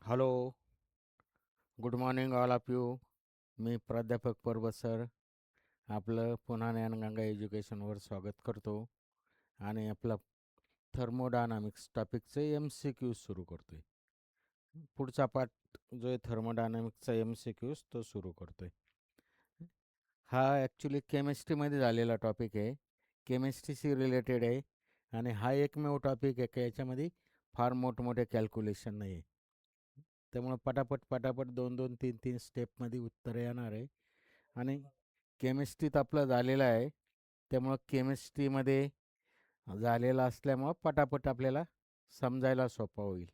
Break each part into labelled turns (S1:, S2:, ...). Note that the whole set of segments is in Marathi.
S1: Hello, good morning all of you. मी प्राध्यापक परब सर आपलं पुन्हा ज्ञानगंगा एज्युकेशनवर स्वागत करतो आणि आपला थर्मोडायनामिक्स टॉपिकचे MCQ सुरू करतोय. पुढचा पाठ जो आहे थर्मोडायनामिक्सचा MCQs तो सुरू करतोय. हा ॲक्च्युली केमिस्ट्रीमध्ये झालेला टॉपिक आहे, केमिस्ट्रीशी रिलेटेड आहे आणि हा एकमेव टॉपिक आहे की याच्यामध्ये फार मोठमोठे कॅल्क्युलेशन नाही आहे. त्यामुळं पटापट 2-2, 3-3 स्टेपमध्ये उत्तर येणार आहे आणि केमिस्ट्रीत आपलं झालेलं आहे. त्यामुळं केमिस्ट्रीमध्ये झालेलं असल्यामुळं पटापट आपल्याला समजायला सोपं होईल.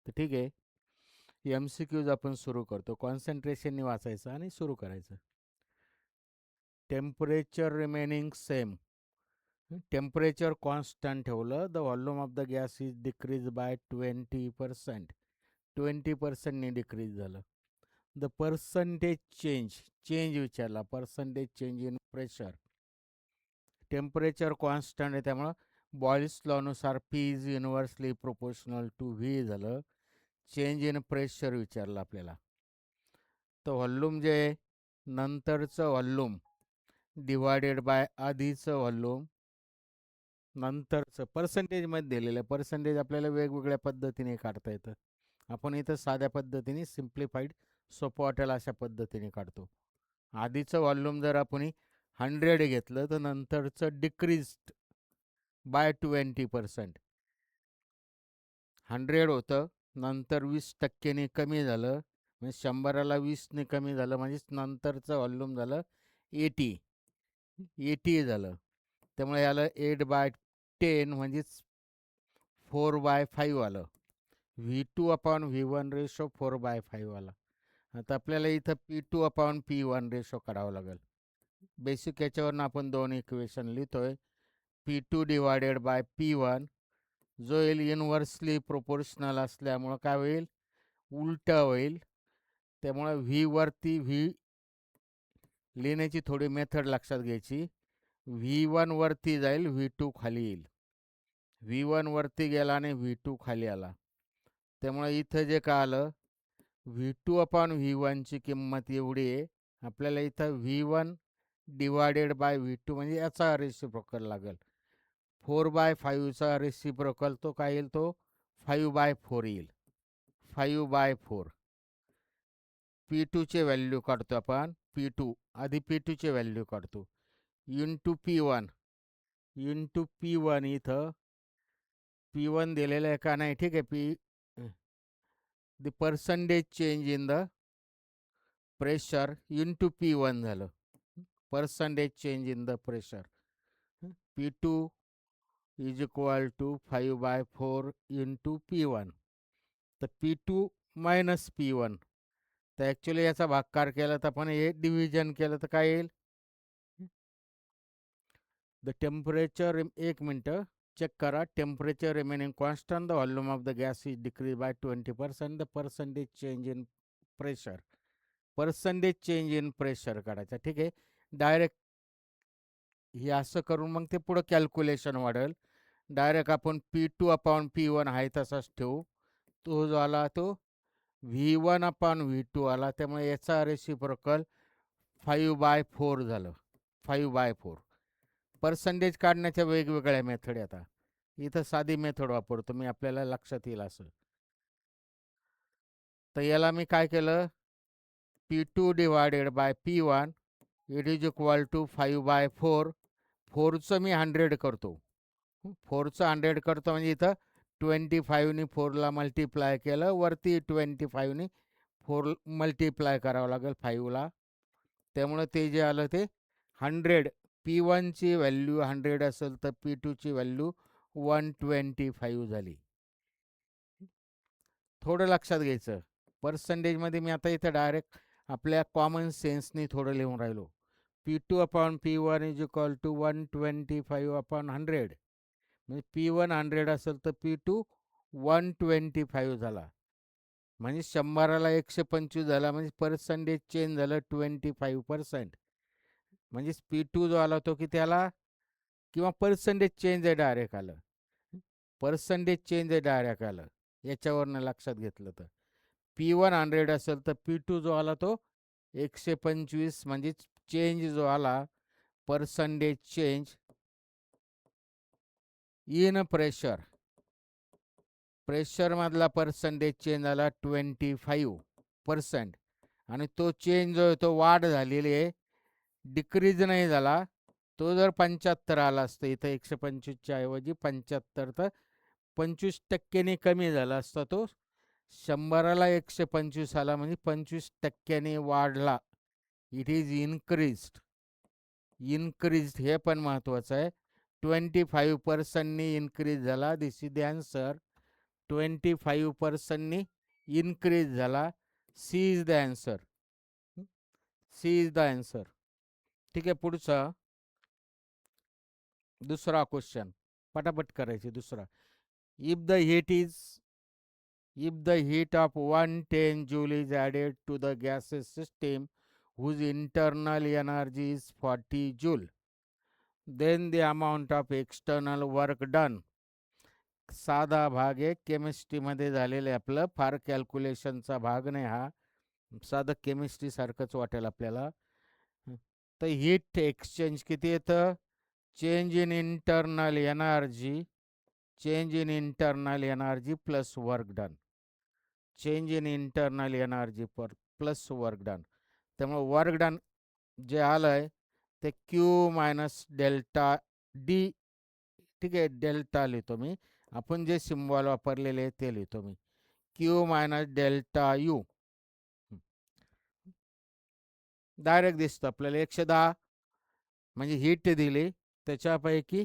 S1: तर ठीक आहे, MCQज आपण सुरू करतो. कॉन्सन्ट्रेशननी वाचायचं आणि सुरू करायचं. Temperature remaining same. Temperature constant ठेवलं, the volume of the gas is decrease by 20%. 20%नी डिक्रीज झालं. द पर्सेंटेज चेंज विचारला, percentage change in pressure. Temperature constant आहे त्यामुळं बॉयल्स लॉनुसार P is universally proportional to V झालं. चेंज इन प्रेशर विचारलं आपल्याला. तर व्हॉल्यूम जे आहे, नंतरचं व्हॉल्यूम डिवायडेड बाय आधीचं व्हॉल्यूम, नंतरचं पर्सेंटेजमध्ये दिलेलं आहे. पर्सेंटेज आपल्याला वेगवेगळ्या पद्धतीने काढता येतं. आपण इथं साध्या पद्धतीने सिम्प्लिफाईड सोपं वाटेल अशा पद्धतीने काढतो. आधीचं व्हॉल्यूम जर आपण 100 घेतलं तर नंतरचं डिक्रीज्ड बाय 20%. 100 होतं, नंतर 20%नी कमी झालं, म्हणजे 100ला 20ने कमी झालं, म्हणजेच नंतरचं व्हॉल्यूम झालं 80 झालं. त्यामुळे याला 8/10 म्हणजेच 4/5 आलं. V2/V1 रेशो 4/5 आला. आता आपल्याला इथं P2/P1 रेशो काढावा लागेल. बेसिक याच्यावरून आपण दोन इक्वेशन लिहितोय. P2 डिवायडेड बाय P1 जो येईल इनव्हर्सली प्रोपोर्शनल असल्यामुळं काय होईल, उलटं होईल. त्यामुळं व्ही वरती व्ही लिहिण्याची थोडी मेथड लक्षात घ्यायची. V1 वरती जाईल, V2 खाली येईल. V1 वरती गेला आणि V2 खाली आला. त्यामुळे इथं जे काय आलं, V2/V1ची किंमत एवढी आहे. आपल्याला इथं V1 डिवायडेड बाय V2 म्हणजे याचा रेसिप्रोकल लागेल. 4/5चा रेसिप्रोकल तो काय येईल, तो 5/4 येईल. 5/4. P2चे व्हॅल्यू काढतो आपण. P2 आधी P2चे व्हॅल्यू काढतो. इंटू P1 इथं P1 दिलेलं आहे का नाही, ठीक आहे. The percentage change in the pressure into P1 झालं. Percentage change in the pressure. P2 is equal to 5/4 into P1. तर P2 मायनस P1. तर ॲक्च्युली याचा भागाकार केला तर आपण हे डिव्हिजन केलं तर काय येईल, द टेम्परेचर, एक मिनटं चेक करा. Temperature remaining constant, the volume of the gas is decrease by 20%, the percentage change in pressure. Percentage change in pressure काढायचा, ठीक आहे. डायरेक्ट हे असं करून मग ते पुढं कॅल्क्युलेशन वाढेल. डायरेक्ट आपण P2/P1 आहे तसाच ठेवू. तो जो आला तो V1/V2 आला. त्यामुळे याचा रेसिप्रोकल 5/4 झालं. 5/4. पर्सेंटेज काढण्याच्या वेगवेगळ्या मेथड आहे. आता इथं साधी मेथड वापरतो मी, आपल्याला लक्षात येईल असं. तर याला मी काय केलं, P2 divided by P1 it is equal to 5/4. 4चं मी 100 करतो. 4चं 100 करतो म्हणजे इथं 25नी 4ला मल्टिप्लाय केलं, वरती 25नी 4 मल्टिप्लाय करावं लागेल 5ला. त्यामुळे ते जे आलं ते 100. P1ची व्हॅल्यू 100 असेल तर P2ची व्हॅल्यू 125 झाली. थोडं लक्षात घ्यायचं. पर्सेंटेजमध्ये मी आता इथं डायरेक्ट आपल्या कॉमन सेन्सनी थोडं लिहून राहिलो. P2/P1 is equal to 125/100. म्हणजे P1 100 असेल तर P2 125 झाला. म्हणजे 100ला 125 झाला, म्हणजे पर्सेंटेज चेंज झालं 25%. म्हणजेच P2 जो आला तो की त्याला, किंवा पर्सेंटेज चेंज आहे डायरेक्ट आलं. पर्सेंटेज चेंज आहे डायरेक्ट आलं याच्यावरनं लक्षात घेतलं तर P1 100 असेल तर P2 जो आला तो 125, म्हणजे चेंज जो आला, पर्सेंटेज चेंज इन प्रेशर, प्रेशरमधला पर्सेंटेज चेंज झाला 25%. आणि तो चेंज जो आहे तो वाढ झालेली आहे, डिक्रीज नाही झाला. तो जर 75 आला असतं, इथं 125च्या ऐवजी 75, तर 25% कमी झाला असता तो. 100ला 125 आला म्हणजे 25% वाढला. It is increased. इन्क्रीज्ड हे पण महत्वाचं आहे. 25%नी इन्क्रीज झाला. This is the answer. 25%नी इन्क्रीज झाला. C is the answer. C is the answer. ठीक आहे, पुढचा दुसरा क्वेश्चन पटापट करायचे. दुसरा, if the heat is if the heat of 110 joule is added to the gaseous system whose internal energy is 40 joule, then the amount of external work done. साधा भाग आहे केमिस्ट्रीमध्ये झालेले, आपलं फार कॅल्क्युलेशनचा भाग नाही हा, साधं केमिस्ट्री सारखंच वाटेल आपल्याला. तर हीट एक्सचेंज किती येतं? Change in internal energy, change in internal energy plus work done. Change in internal energy per plus work done. त्यामुळे वर्क डन जे आलंय ते क्यू मायनस डेल्टा डी. ठीक आहे, डेल्टा लिहितो मी. आपण जे सिम्बॉल वापरलेले आहे ते लिहितो मी. Q minus delta U. Direct दिसतं आपल्याला. 110 म्हणजे हीट दिली, त्याच्यापैकी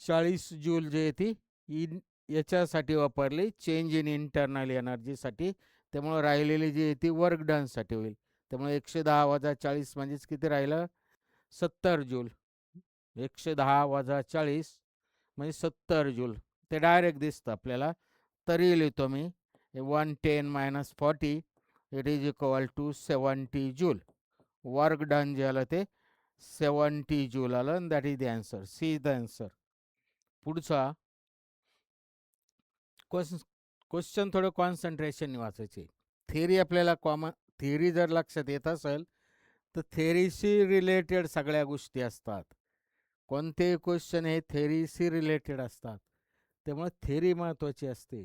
S1: 40 जूल जे आहे ती इन याच्यासाठी वापरली, चेंज इन इंटरनल एनर्जीसाठी. त्यामुळे राहिलेली जी आहे ती वर्क डनसाठी होईल. त्यामुळे 110 वजा 40 म्हणजेच किती राहिलं? 70 जूल. 110 वजा 40 म्हणजे 70 जूल. ते डायरेक्ट दिसतं आपल्याला. तरी लिहितो मी. 110 minus 40 it is equal to 70 joule. Work done जे आलं ते 70 जूल आलं. That is the answer. C is the answer. पुढचा क्वेश्चन थोडं कॉन्सन्ट्रेशन वाचायचे. थिअरी आपल्याला कॉमन, थिअरी जर लक्षात येत असेल तर थेअरीशी रिलेटेड सगळ्या गोष्टी असतात. कोणतेही क्वेश्चन हे थेअरीशी रिलेटेड असतात, त्यामुळे थेअरी महत्त्वाची असते.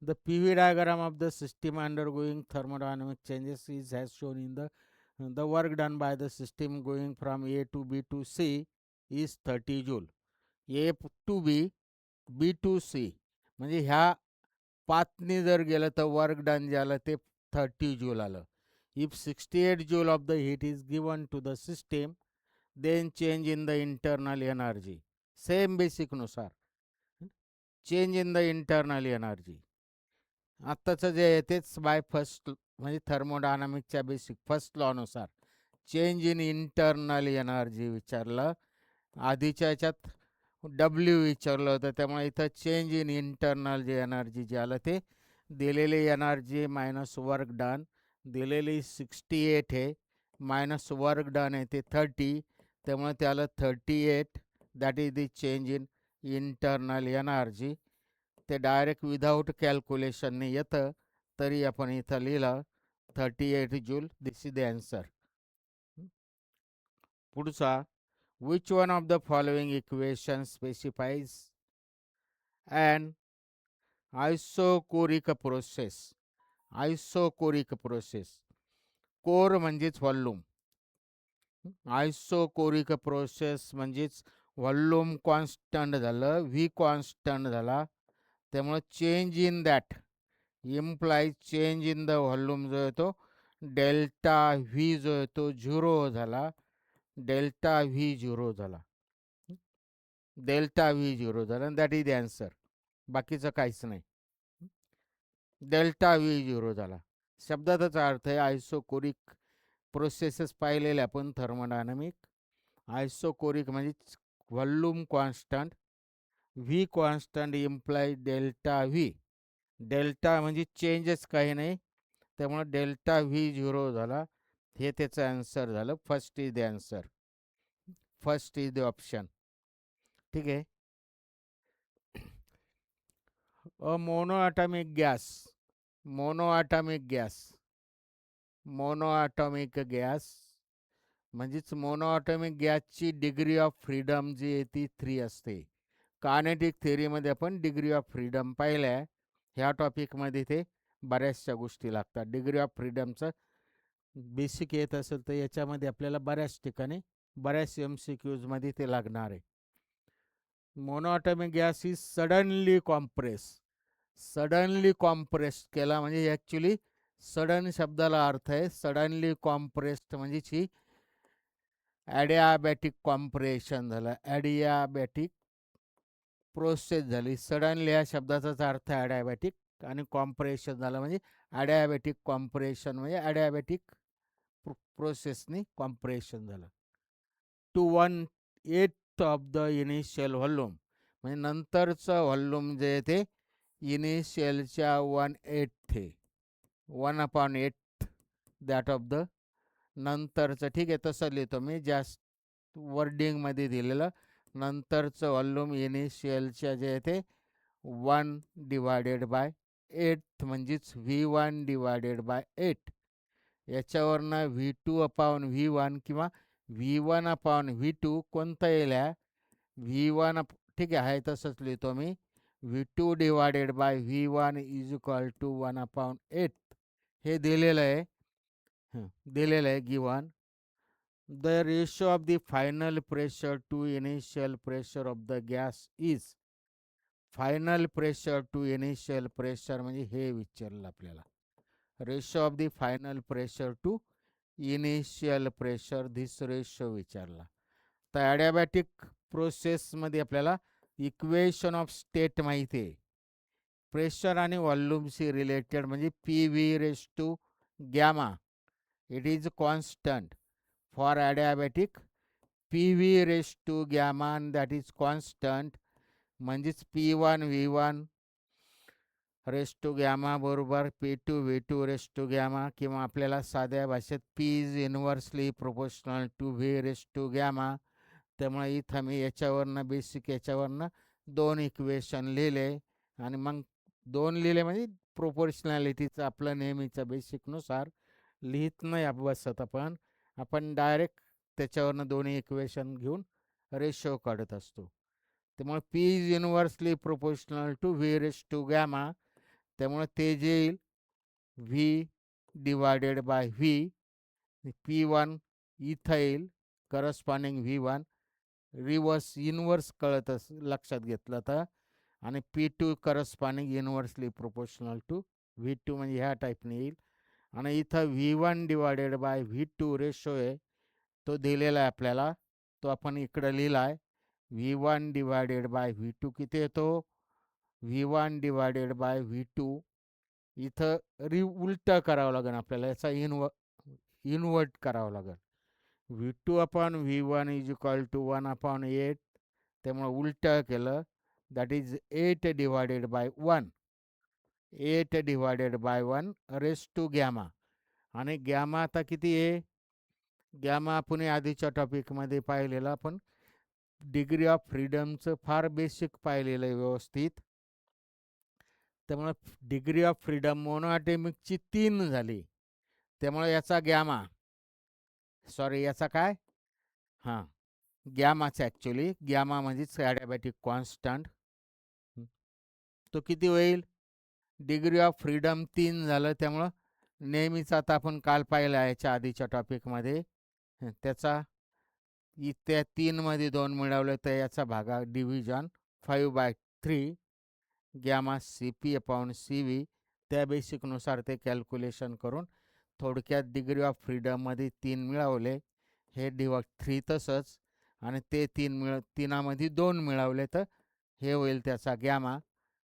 S1: The P V diagram of the system undergoing thermodynamic changes is has shown in the work done by the system going from A to B to C is 30 joule. A to B, B to C, म्हणजे ह्या पाथनी जर गेलं तर वर्क डन जे आलं ते 30 जूल आलं. If 68 joule of the heat is given to the system, then change in the internal energy. Same बेसिकनुसार change in the internal energy. आत्ताचं जे आहे तेच बाय फर्स्ट, म्हणजे थर्मोडायनामिकच्या बेसिक फर्स्ट लॉनुसार चेंज इन इंटरनल एनर्जी विचारलं. आधीच्या याच्यात डब्ल्यू विचारलं होतं, त्यामुळे इथं चेंज इन इंटरनल जे एनर्जी जे आलं ते दिलेली एनर्जी मायनस वर्क डन. दिलेली 68 आहे, मायनस वर्क डन आहे ते 30, त्यामुळे त्याला 38. That is the change in internal energy. ते डायरेक्ट विदाऊट कॅल्क्युलेशनने येतं, तरी आपण इथं लिहिलं 38 joule. This is the answer. पुढचा, which one of the following equation specifies an isocoric process? Isochoric process. Core म्हणजेच व्हॉल्यूम. आयसोकोरिक प्रोसेस म्हणजेच व्हॉल्यूम कॉन्स्टंट झालं, व्ही कॉन्स्टंट झाला. त्यामुळे change in that implies change in the volume जो आहे तो डेल्टा व्ही जो आहे तो 0 झाला. डेल्टा व्ही 0 झाला. डेल्टा व्ही 0 झाला. That is the answer. बाकीचं काहीच नाही. डेल्टा व्ही 0 झाला. शब्दातच अर्थ आहे. आयसोकोरिक प्रोसेसेस पाहिलेले आपण थर्मोडायनामिक. आयसोकोरिक म्हणजे volume constant, V constant imply delta V. Delta म्हणजे चेंजच काही नाही, त्यामुळे डेल्टा व्ही 0 झाला. हे त्याचं आन्सर झालं. First is the answer. First is the option. ठीक आहे. A monoatomic gas monoatomic gas म्हणजेच मोनोॲटॉमिक गॅसची डिग्री ऑफ फ्रीडम जी आहे ती 3 असते. कायनेटिक थेअरीमध्ये आपण डिग्री ऑफ फ्रीडम पाहिल्या. ह्या टॉपिकमध्ये ते बऱ्याचशा गोष्टी लागतात. डिग्री ऑफ फ्रीडमचं बेसिक येत असेल तर याच्यामध्ये आपल्याला बऱ्याच ठिकाणी बऱ्याच MCQजमध्ये ते लागणार आहे. मोनोॲटॉमिक गॅस इज सडनली कॉम्प्रेस केला म्हणजे ॲक्च्युली सडन शब्दाला अर्थ आहे सडनली कॉम्प्रेस्ड म्हणजे ही ॲडियाबॅटिक कॉम्प्रेशन झालं. ॲडियाबॅटिक प्रोसेस झाली. सडनली या शब्दाचाच अर्थ ॲडियाबॅटिक आणि कॉम्प्रेशन झालं म्हणजे ॲडियाबॅटिक कॉम्प्रेशन म्हणजे ॲडियाबॅटिक प्रोसेसनी कॉम्प्रेशन झालं. To 1/8 of the initial volume म्हणजे नंतरचं व्हॉल्यूम जे आहे ते इनिशियलच्या 1/8 आहे. 1/8 दॅट ऑफ द नंतरचं. ठीक आहे, तसं लिहितो मी जास्त वर्डिंगमध्ये दिलेलं. नंतरचं व्हॉल्यूम इनिशियलच्या जे आहे ते 1/8 म्हणजेच V1/8. याच्यावरनं V2/V1 किंवा V1/V2 कोणतं येईल? V1 ठीक आहे तसंच लिहितो मी. V2/V1 इज इक्वल टू 1/8 हे दिलेलं आहे. दिलेलं आहे given. The ratio of the final pressure to initial pressure of the gas is. Final pressure to initial pressure म्हणजे हे विचारलं आपल्याला. Ratio of the final pressure to initial pressure this ratio विचारला. तर ॲडियाबॅटिक प्रोसेसमध्ये आपल्याला इक्वेशन ऑफ स्टेट माहिती आहे. प्रेशर आणि व्हॉल्यूमशी रिलेटेड म्हणजे PV/γ it is constant for adiabatic. PV/γ that is constant म्हणजेच P1V1 रेस टू गॅमा बरोबर P2V2 किंवा आपल्याला साध्या भाषेत P is inversely proportional to V/γ. त्यामुळे इथं मी याच्यावरनं बेसिक याच्यावरनं 2 इक्वेशन लिहिले आणि मग 2 लिहिले म्हणजे प्रोपोर्शनॅलिटीचं आपलं नेहमीच्या बेसिकनुसार लिहित नाही बसत आपण डायरेक्ट त्याच्यावरनं दोन्ही इक्वेशन घेऊन रेशो काढत असतो. त्यामुळे P is inversely proportional to V/γ. त्यामुळे ते जे येईल V/V. P1 इथं येईल करस्पॉन्डिंग V1 रिव्हर्स इन्व्हर्स लक्षात घेतलं तर. आणि P2 corresponding inversely proportional to V2 म्हणजे ह्या टाईपने येईल. आणि इथं V1/V2 रेशो आहे तो दिलेला आहे आपल्याला. तो आपण इकडं लिहिला आहे. V1/V2 किती येतो? V1/V2 इथं उलटं करावं लागेल आपल्याला. याचा इन्व्हर्ट करावं लागेल. V2/V1 is equal to 1/8. त्यामुळे उलटं केलं that is 8/1. 8/1 raise to gamma. आणि गॅमा आता किती आहे? गॅमा आपण आधीच्या टॉपिकमध्ये पाहिलेलं. आपण डिग्री ऑफ फ्रीडमचं फार बेसिक पाहिलेलं आहे व्यवस्थित. त्यामुळे डिग्री ऑफ फ्रीडम मोनोॲटॉमिकची 3 झाली. त्यामुळे याचा याचा काय गॅमाचा ॲक्च्युली गॅमा म्हणजेच ॲडियाबॅटिक कॉन्स्टंट. तो किती होईल? डिग्री ऑफ फ्रीडम 3 झालं. त्यामुळं नेहमीच आता आपण काल पाहिलं आहे याच्या आधीच्या टॉपिकमध्ये त्याचा त्या 3मध्ये 2 मिळवलं तर याचा भागा डिव्हिजन 5/3 गॅमा CP/CV. त्या बेसिकनुसार ते कॅल्क्युलेशन करून थोडक्यात डिग्री ऑफ फ्रीडममध्ये 3 मिळवले. हे 3 तसंच आणि ते 3मध्ये 2 मिळवले तर हे होईल त्याचा गॅमा.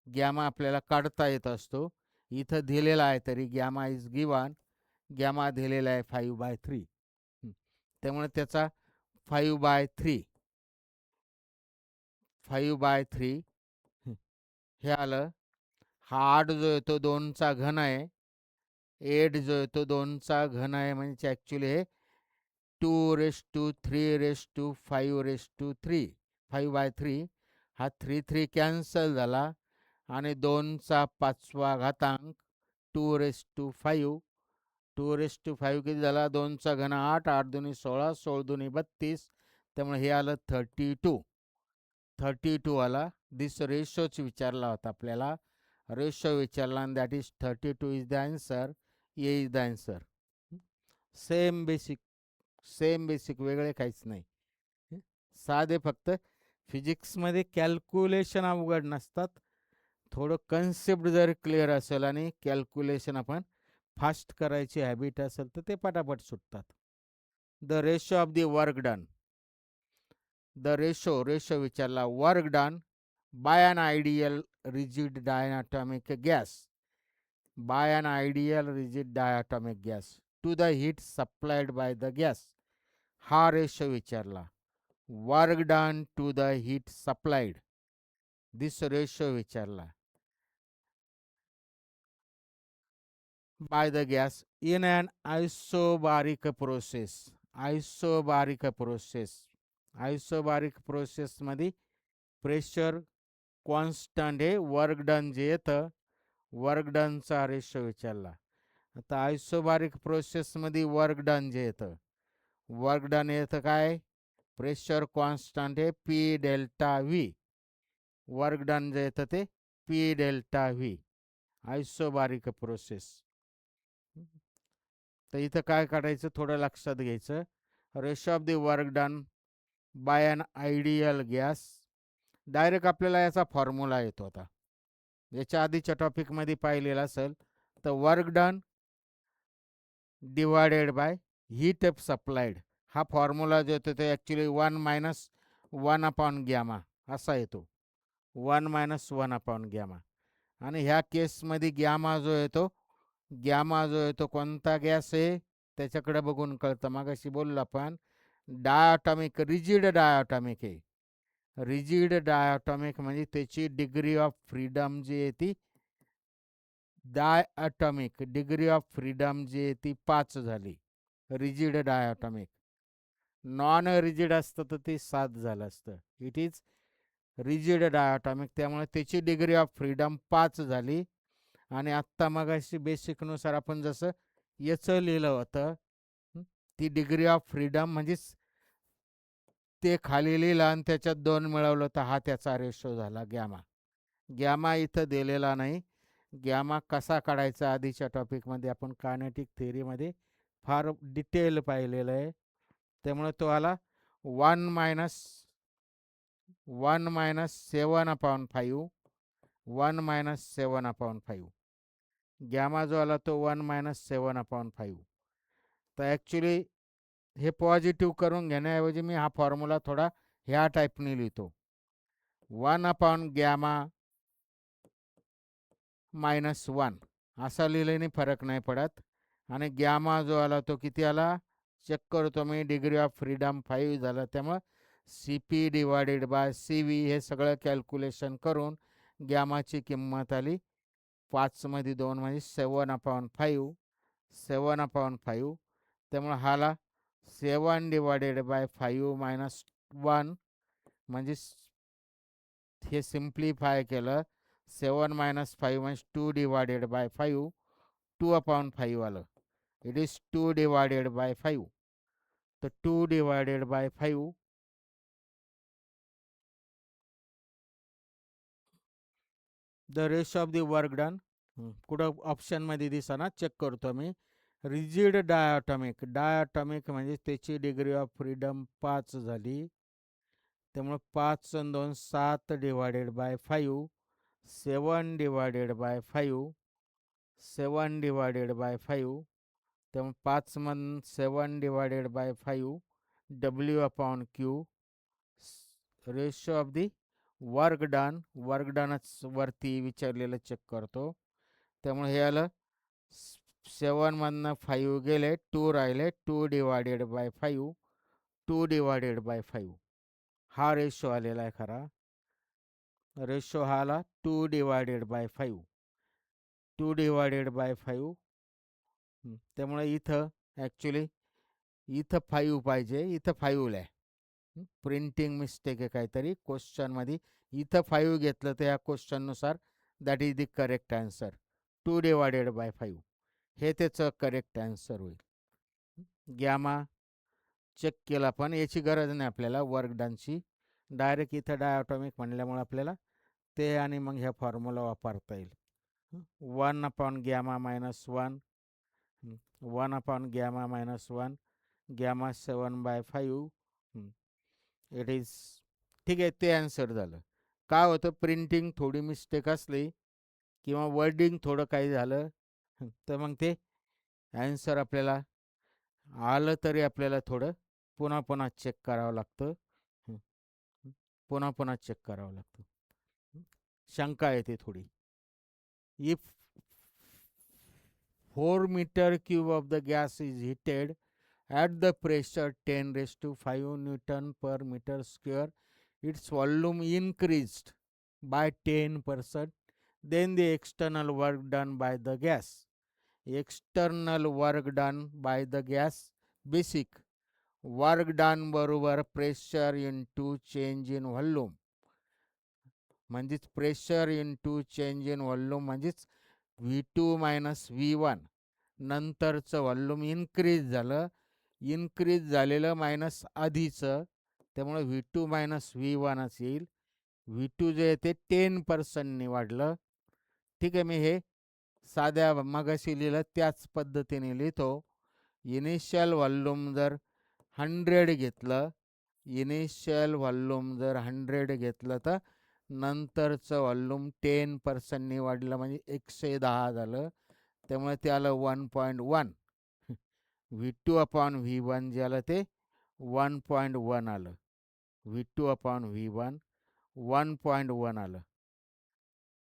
S1: गॅमा आपल्याला काढता येत असतो. इथं दिलेला आहे तरी गॅमा इज गिवन. गॅमा दिलेला आहे 5/3. त्यामुळे त्याचा 5/3 हे आलं. हा 8 जो आहे तो 2चा घन आहे. 8 जो आहे तो 2चा घन आहे म्हणजे ॲक्च्युली हे 2^3^5^3 5/3. हा 3 कॅन्सल झाला आणि 2चा 5वा घातांक 2^5. 2^5 किती झाला? 2चा घन 8, 8 दुनी 16, 16 दुनी 32. त्यामुळे हे आलं 32. 32 आला. दिस रेशोच विचारला होता आपल्याला. रेशो विचारला आणि that is 32 is the answer. A is the answer. Same basic, same basic, वेगळे काहीच नाही. साधे फक्त फिजिक्समध्ये कॅल्क्युलेशन अवघड नसतात. थोडं कन्सेप्ट जर क्लिअर असेल आणि कॅल्क्युलेशन आपण फास्ट करायची हॅबिट असेल तर ते पटापट सुटतात. The ratio of the work done. The ratio विचारला. Work done by an ideal rigid diatomic gas, by an ideal rigid diatomic gas to the heat supplied by the gas. हा रेशो विचारला. Work done to the heat supplied, this ratio विचारला. By the gas in an isobaric process. Isobaric process, isobaric प्रोसेसमध्ये प्रेशर कॉन्स्टंट आहे. वर्क डन जे येतं, वर्क डनचा रेशो विचारला. आता आयसोबारिक प्रोसेसमध्ये वर्क डन जे येतं, वर्क डन येतं काय? प्रेशर कॉन्स्टंट आहे P delta V. Work done जे येतं ते P delta V. Isobaric process. तर इथं काय काढायचं थोडं लक्षात घ्यायचं. Ratio of the work done by an ideal gas. Direct आपल्याला याचा फॉर्म्युला येतो. आता याच्या आधीच्या टॉपिकमध्ये पाहिलेला असेल तर work done divided by heat up supplied, हा फॉर्म्युला जो येतो तो ॲक्च्युली 1-1/γ असा येतो. 1-1/γ. आणि ह्या केसमध्ये गॅमा जो येतो, गॅमा जो येतो कोणता गॅस आहे त्याच्याकडे बघून कळतं. मागाशी बोललो आपण डायटॉमिक, रिजिड डायटॉमिक आहे. रिजिड डायटॉमिक म्हणजे त्याची डिग्री ऑफ फ्रीडम जी आहे ती डायटॉमिक डिग्री ऑफ फ्रीडम जी आहे ती 5 झाली. Rigid diatomic. नॉन रिजिड असतं तर ते 7 झालं असतं. इट इज रिजिड डायटॉमिक, त्यामुळे त्याची डिग्री ऑफ फ्रीडम 5 झाली. आणि आत्ता मगाशी बेसिकनुसार आपण जसं याचं लिहिलं होतं, ती डिग्री ऑफ फ्रीडम म्हणजेच ते खाली लिहिलं आणि त्याच्यात 2 मिळवलं तर हा त्याचा रेशो झाला गॅमा. गॅमा इथं दिलेला नाही. गॅमा कसा काढायचा आधीच्या टॉपिकमध्ये आपण कायनेटिक थेअरीमध्ये फार डिटेल पाहिलेलं आहे. त्यामुळे तो आला 1-7/5. 1-7/5. गॅमा जो आला तो 1-7/5. तर ॲक्च्युली हे पॉझिटिव्ह करून घेण्याऐवजी मी हा फॉर्म्युला थोडा ह्या टाईपने लिहितो. 1/γ-1 असा लिहिल्याने फरक नाही पडत. आणि गॅमा जो आला तो किती आला चेक करतो मी. डिग्री ऑफ फ्रीडम 5 झालं. त्यामुळं CP डिवायडेड बाय CV हे सगळं कॅल्क्युलेशन करून गॅमाची किंमत आली 5 मध्ये 2 म्हणजे 7/5. 7/5. त्यामुळे हाला 7 डिवायडेड बाय 5 - 1 म्हणजे हे सिम्प्लिफाय केलं. 7 - 5 म्हणजे 2 डिवायडेड बाय 5. 2/5 आलं. It is 2 divided by 5. तर 2 divided by 5 the ratio of the work done. कुठं ऑप्शनमध्ये दिसा चेक करतो मी. रिजिड डायटॉमिक, डायटॉमिक म्हणजे त्याची डिग्री ऑफ फ्रीडम 5 झाली. त्यामुळे 5 आणि 2 7 divided by 5. 7 divided by 5. 7 divided by 5. त्यामुळे 5 मधून 7 divided by 5 W/Q. Ratio of the work done. Work डनच वरती विचारलेलं चेक करतो. त्यामुळे हे आलं 7 मधनं 5 गेले, 2 राहिले. 2 डिवायडेड बाय 5. 2 डिवायडेड बाय 5 हा रेशो आलेला आहे खरा. रेशो हा आला 2 डिवायडेड बाय 5. 2 divided by 5. त्यामुळे इथं ॲक्च्युली इथं 5 पाहिजे, इथं 5 लिहा. प्रिंटिंग मिस्टेक आहे काहीतरी क्वेश्चनमध्ये. इथं 5 घेतलं तर या क्वेश्चननुसार that is the correct answer. 2/5 हे त्याचं करेक्ट आन्सर होईल. गॅमा चेक केला, पण याची गरज नाही आपल्याला वर्क डनची. डायरेक्ट इथं डायॲटॉमिक म्हणल्यामुळे आपल्याला ते आणि मग ह्या फॉर्म्युला वापरता येईल. 1/γ-1 1/γ-1 गॅमा 7/5 इट इज. ठीक आहे, ते आन्सर झालं. काय होतं, प्रिंटिंग थोडी मिस्टेक असली किंवा वर्डिंग थोडं काही झालं तर मग ते आन्सर आपल्याला आलं तरी आपल्याला थोडं पुन्हा पुन्हा चेक करावं लागतं. पुन्हा पुन्हा चेक करावं लागतं. शंका येते थोडी. If 4 meter cube of the gas is heated at the pressure 10⁵ Newton per meter square, its volume increased by 10%, then the external work done by the gas. External work done by the gas, basic work done बरोबर pressure into change in volume, म्हणजेच pressure into change in volume म्हणजेच V2 मायनस V1. नंतरचं व्हॉल्यूम इन्क्रीज झालं, इन्क्रीज झालेलं मायनस आधीचं, त्यामुळे V2 मायनस V1च येईल. V2 जे आहे ते 10%नी वाढलं. ठीक आहे, मी हे साध्या मगाशी लिहिलं त्याच पद्धतीने लिहितो. इनिशियल व्हॉल्यूम जर 100 घेतलं, इनिशियल व्हॉल्यूम जर 100 घेतलं तर नंतरचं व्हॉल्यूम 10%नी वाढलं म्हणजे 110 झालं. त्यामुळे ते आलं 1.1. V2/V1 जे आलं ते 1.1 आलं. V2/V1 1.1 आलं.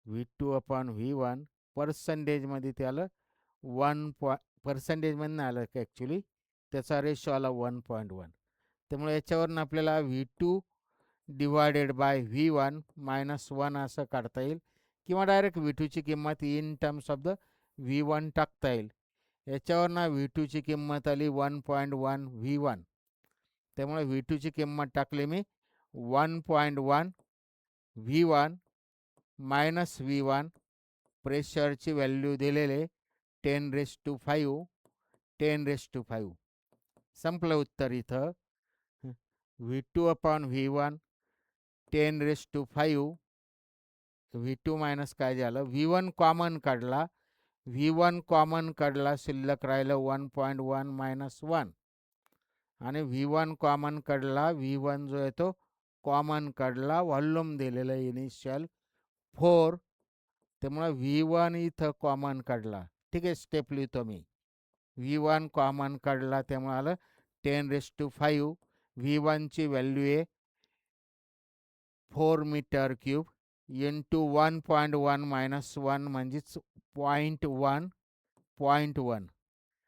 S1: V2/V1 पर्सेंटेजमध्ये ते आलं 1. पर्सेंटेजमध्ये नाही आलं का ॲक्च्युली, त्याचा रेशो आला 1.1. त्यामुळे याच्यावरून आपल्याला V2 divided by V1 minus 1 असं काढता येईल, किंवा डायरेक्ट V2ची किंमत in terms of the V1 टाकता येईल. याच्यावरनं V2ची किंमत आली 1.1 V1. त्यामुळे V2ची किंमत टाकली मी 1.1 V1 मायनस V1. प्रेशरची व्हॅल्यू दिलेले 10⁵. 10⁵. संपलं उत्तर इथं. V2/V1 10⁵. V2 मायनस काय झालं, V1 कॉमन काढला. V1 कॉमन काढला, शिल्लक राहिलं 1.1 मायनस 1. आणि V1 कॉमन काढला, V1 जो आहे तो कॉमन काढला. व्हॉल्यूम दिलेलं इनिशियल 4, त्यामुळे V1 इथं कॉमन काढला. ठीक आहे, स्टेप लिहितो मी. V1 कॉमन काढला, त्यामुळे आलं 10⁵. V1ची व्हॅल्यू आहे 4 मीटर क्यूब इंटू 1.1 मायनस 1 म्हणजेच 0.1. 0.1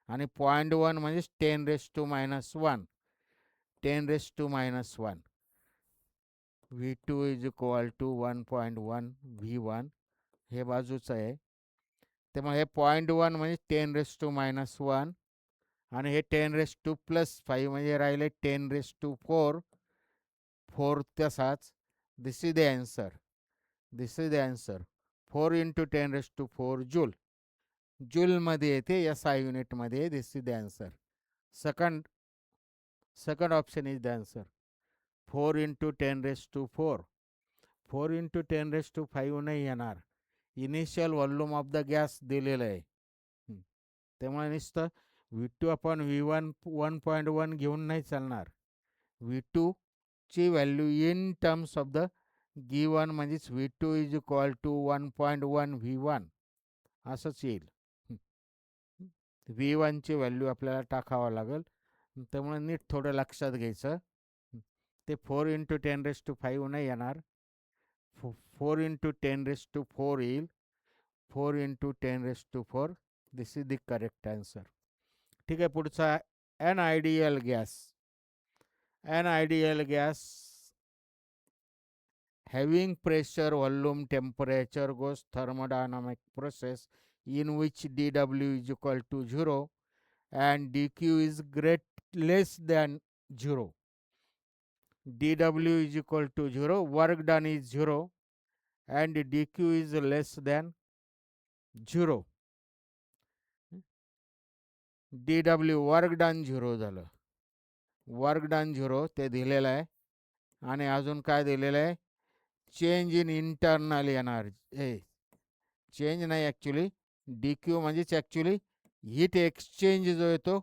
S1: आणि 0.1 म्हणजेच 10⁻⁻1. 10⁻⁻1. V2 is equal to 1.1 V1. हे बाजूचं आहे, त्यामुळे हे 0.1 म्हणजे 10⁻⁻1 आणि हे 10⁻+5 म्हणजे राहिले 10⁻4. 4 तसाच. This is the answer. This is the answer. 4 into 10⁻4 joule. जूलमध्ये येते, SI युनिटमध्ये. This is the answer. second option is the answer. 4 into 10⁻4. 4 into 10⁻5 नाही येणार. Initial volume of the gas दिलेलं आहे. त्यामुळे नुसतं V2/V1 1.1 घेऊन नाही चालणार. V2 ची value in terms of the given म्हणजेच V2 is equal to 1.1 V1 असंच येईल. V1ची व्हॅल्यू आपल्याला टाकावं लागेल, त्यामुळे नीट थोडं लक्षात घ्यायचं. ते 4 इंटू 10⁻5 नाही येणार. 4 इंटू 10⁻4 येईल. 4 into 10⁻4. This is the correct answer. ठीक आहे, पुढचा an ideal gas. An ideal gas having pressure, volume, temperature goes thermodynamic process in which dW is equal to 0 and dQ is less than 0. dW is equal to 0, work done is 0 and dQ is less than 0. DW work done 0 झालं. वर्क डन 0 ते दिलेलं आहे. आणि अजून काय दिलेलं आहे, change in internal energy. Change नाही ॲक्च्युली, DQ म्हणजेच ॲक्च्युली हीट एक्सचेंज जो येतो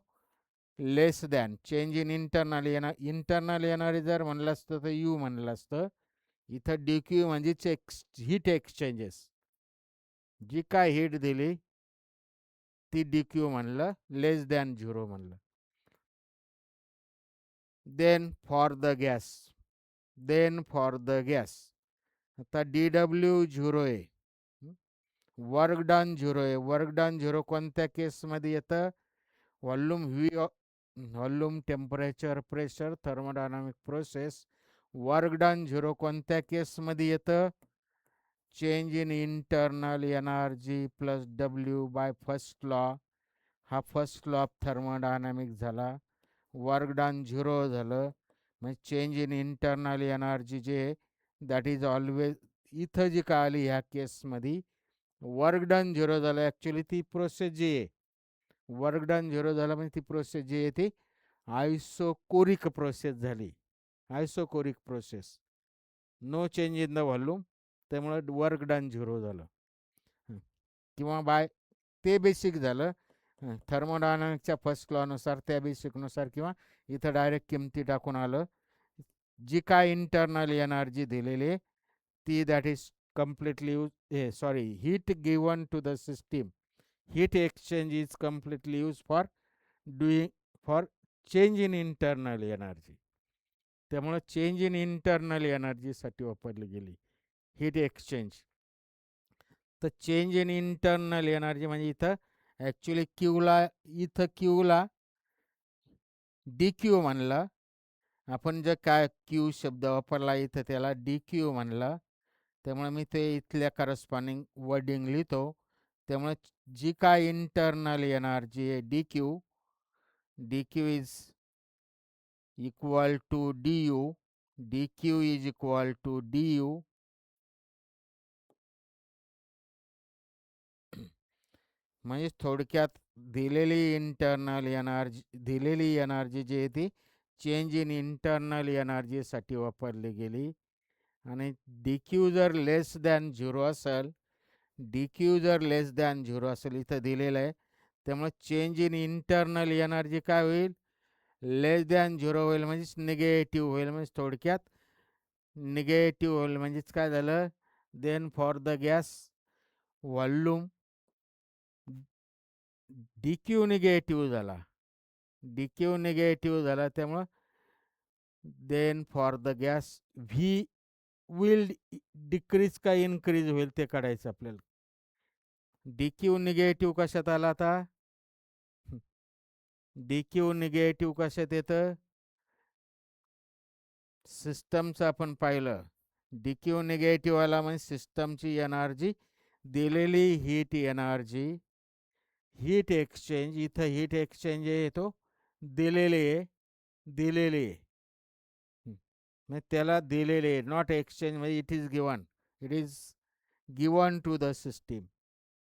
S1: less than change in internal energy जर म्हणलं असतं तर यू म्हणलं असतं. इथं DQ म्हणजेच हीट एक्सचेंजेस, जी काय हीट दिली ती DQ म्हणलं, लेस दॅन 0 म्हणलं. देन फॉर द गॅस आता DW 0 आहे, वर्क डन 0 आहे. वर्क डन 0 कोणत्या केसमध्ये येतं, volume temperature pressure thermodynamic process. Work done 0 कोणत्या केसमध्ये येतं, change in internal energy plus W by first law. हा फर्स्ट लॉ ऑफ थर्मोडायनामिक झाला. वर्क डन 0 झालं म्हणजे चेंज इन इंटरनल एनर्जी जे दॅट इज ऑलवेज, इथं जी काय आली ह्या केसमध्ये वर्क डन 0 झालं. ॲक्च्युली ती प्रोसेस जी आहे, वर्क डन 0 झालं म्हणजे ती प्रोसेस जी आहे ती आयसोकोरिक प्रोसेस झाली. Isochoric process, no change in the volume, त्यामुळे वर्क डन 0 झालं. किंवा बाय ते बेसिक झालं थर्मोडायनामिकच्या फर्स्ट लॉनुसार, त्या बेसिकनुसार, किंवा इथं डायरेक्ट किमती टाकून आलं. जी काय इंटरनल एनर्जी दिलेली आहे ती that is completely heat given to the system, heat exchange is completely used for change in internal energy. त्यामुळे चेंज इन इंटरनल एनर्जीसाठी वापरली गेली हीट एक्सचेंज. तर चेंज इन इंटरनल एनर्जी म्हणजे इथं ॲक्च्युली क्यूला DQ म्हणला आपण, जर काय क्यू शब्द वापरला इथं त्याला DQ म्हणला. त्यामुळे मी ते इथल्या करस्पॉन्डिंग वर्डिंग लिहितो. त्यामुळे जी काय इंटरनल एनर्जी आहे DQ is equal to DQ is equal to DU. म्हणजे थोडक्यात दिलेली एनर्जी जी आहे ती चेंज इन इंटरनल एनर्जीसाठी वापरली गेली. आणि DQ जर लेस दॅन 0 असेल, इथं दिलेलं आहे. त्यामुळे चेंज इन इंटरनल एनर्जी काय होईल, लेस दॅन 0 होईल, म्हणजेच निगेटिव्ह होईल. म्हणजे थोडक्यात निगेटिव्ह होईल म्हणजेच काय झालं, then for the gas volume DQ negative झाला. त्यामुळं then for the gas V will decrease का इन्क्रीज होईल ते काढायचं आपल्याला. DQ निगेटिव्ह कशात आला, आता DQ निगेटिव्ह कशात येतं, सिस्टमचं आपण पाहिलं. DQ निगेटिव्ह आला म्हणजे सिस्टमची एनर्जी दिलेली हीट एनर्जी, हीट एक्सचेंज, इथं हीट एक्सचेंज येतो दिलेले आहे. त्याला दिलेले, नॉट एक्सचेंज म्हणजे it is given to the system,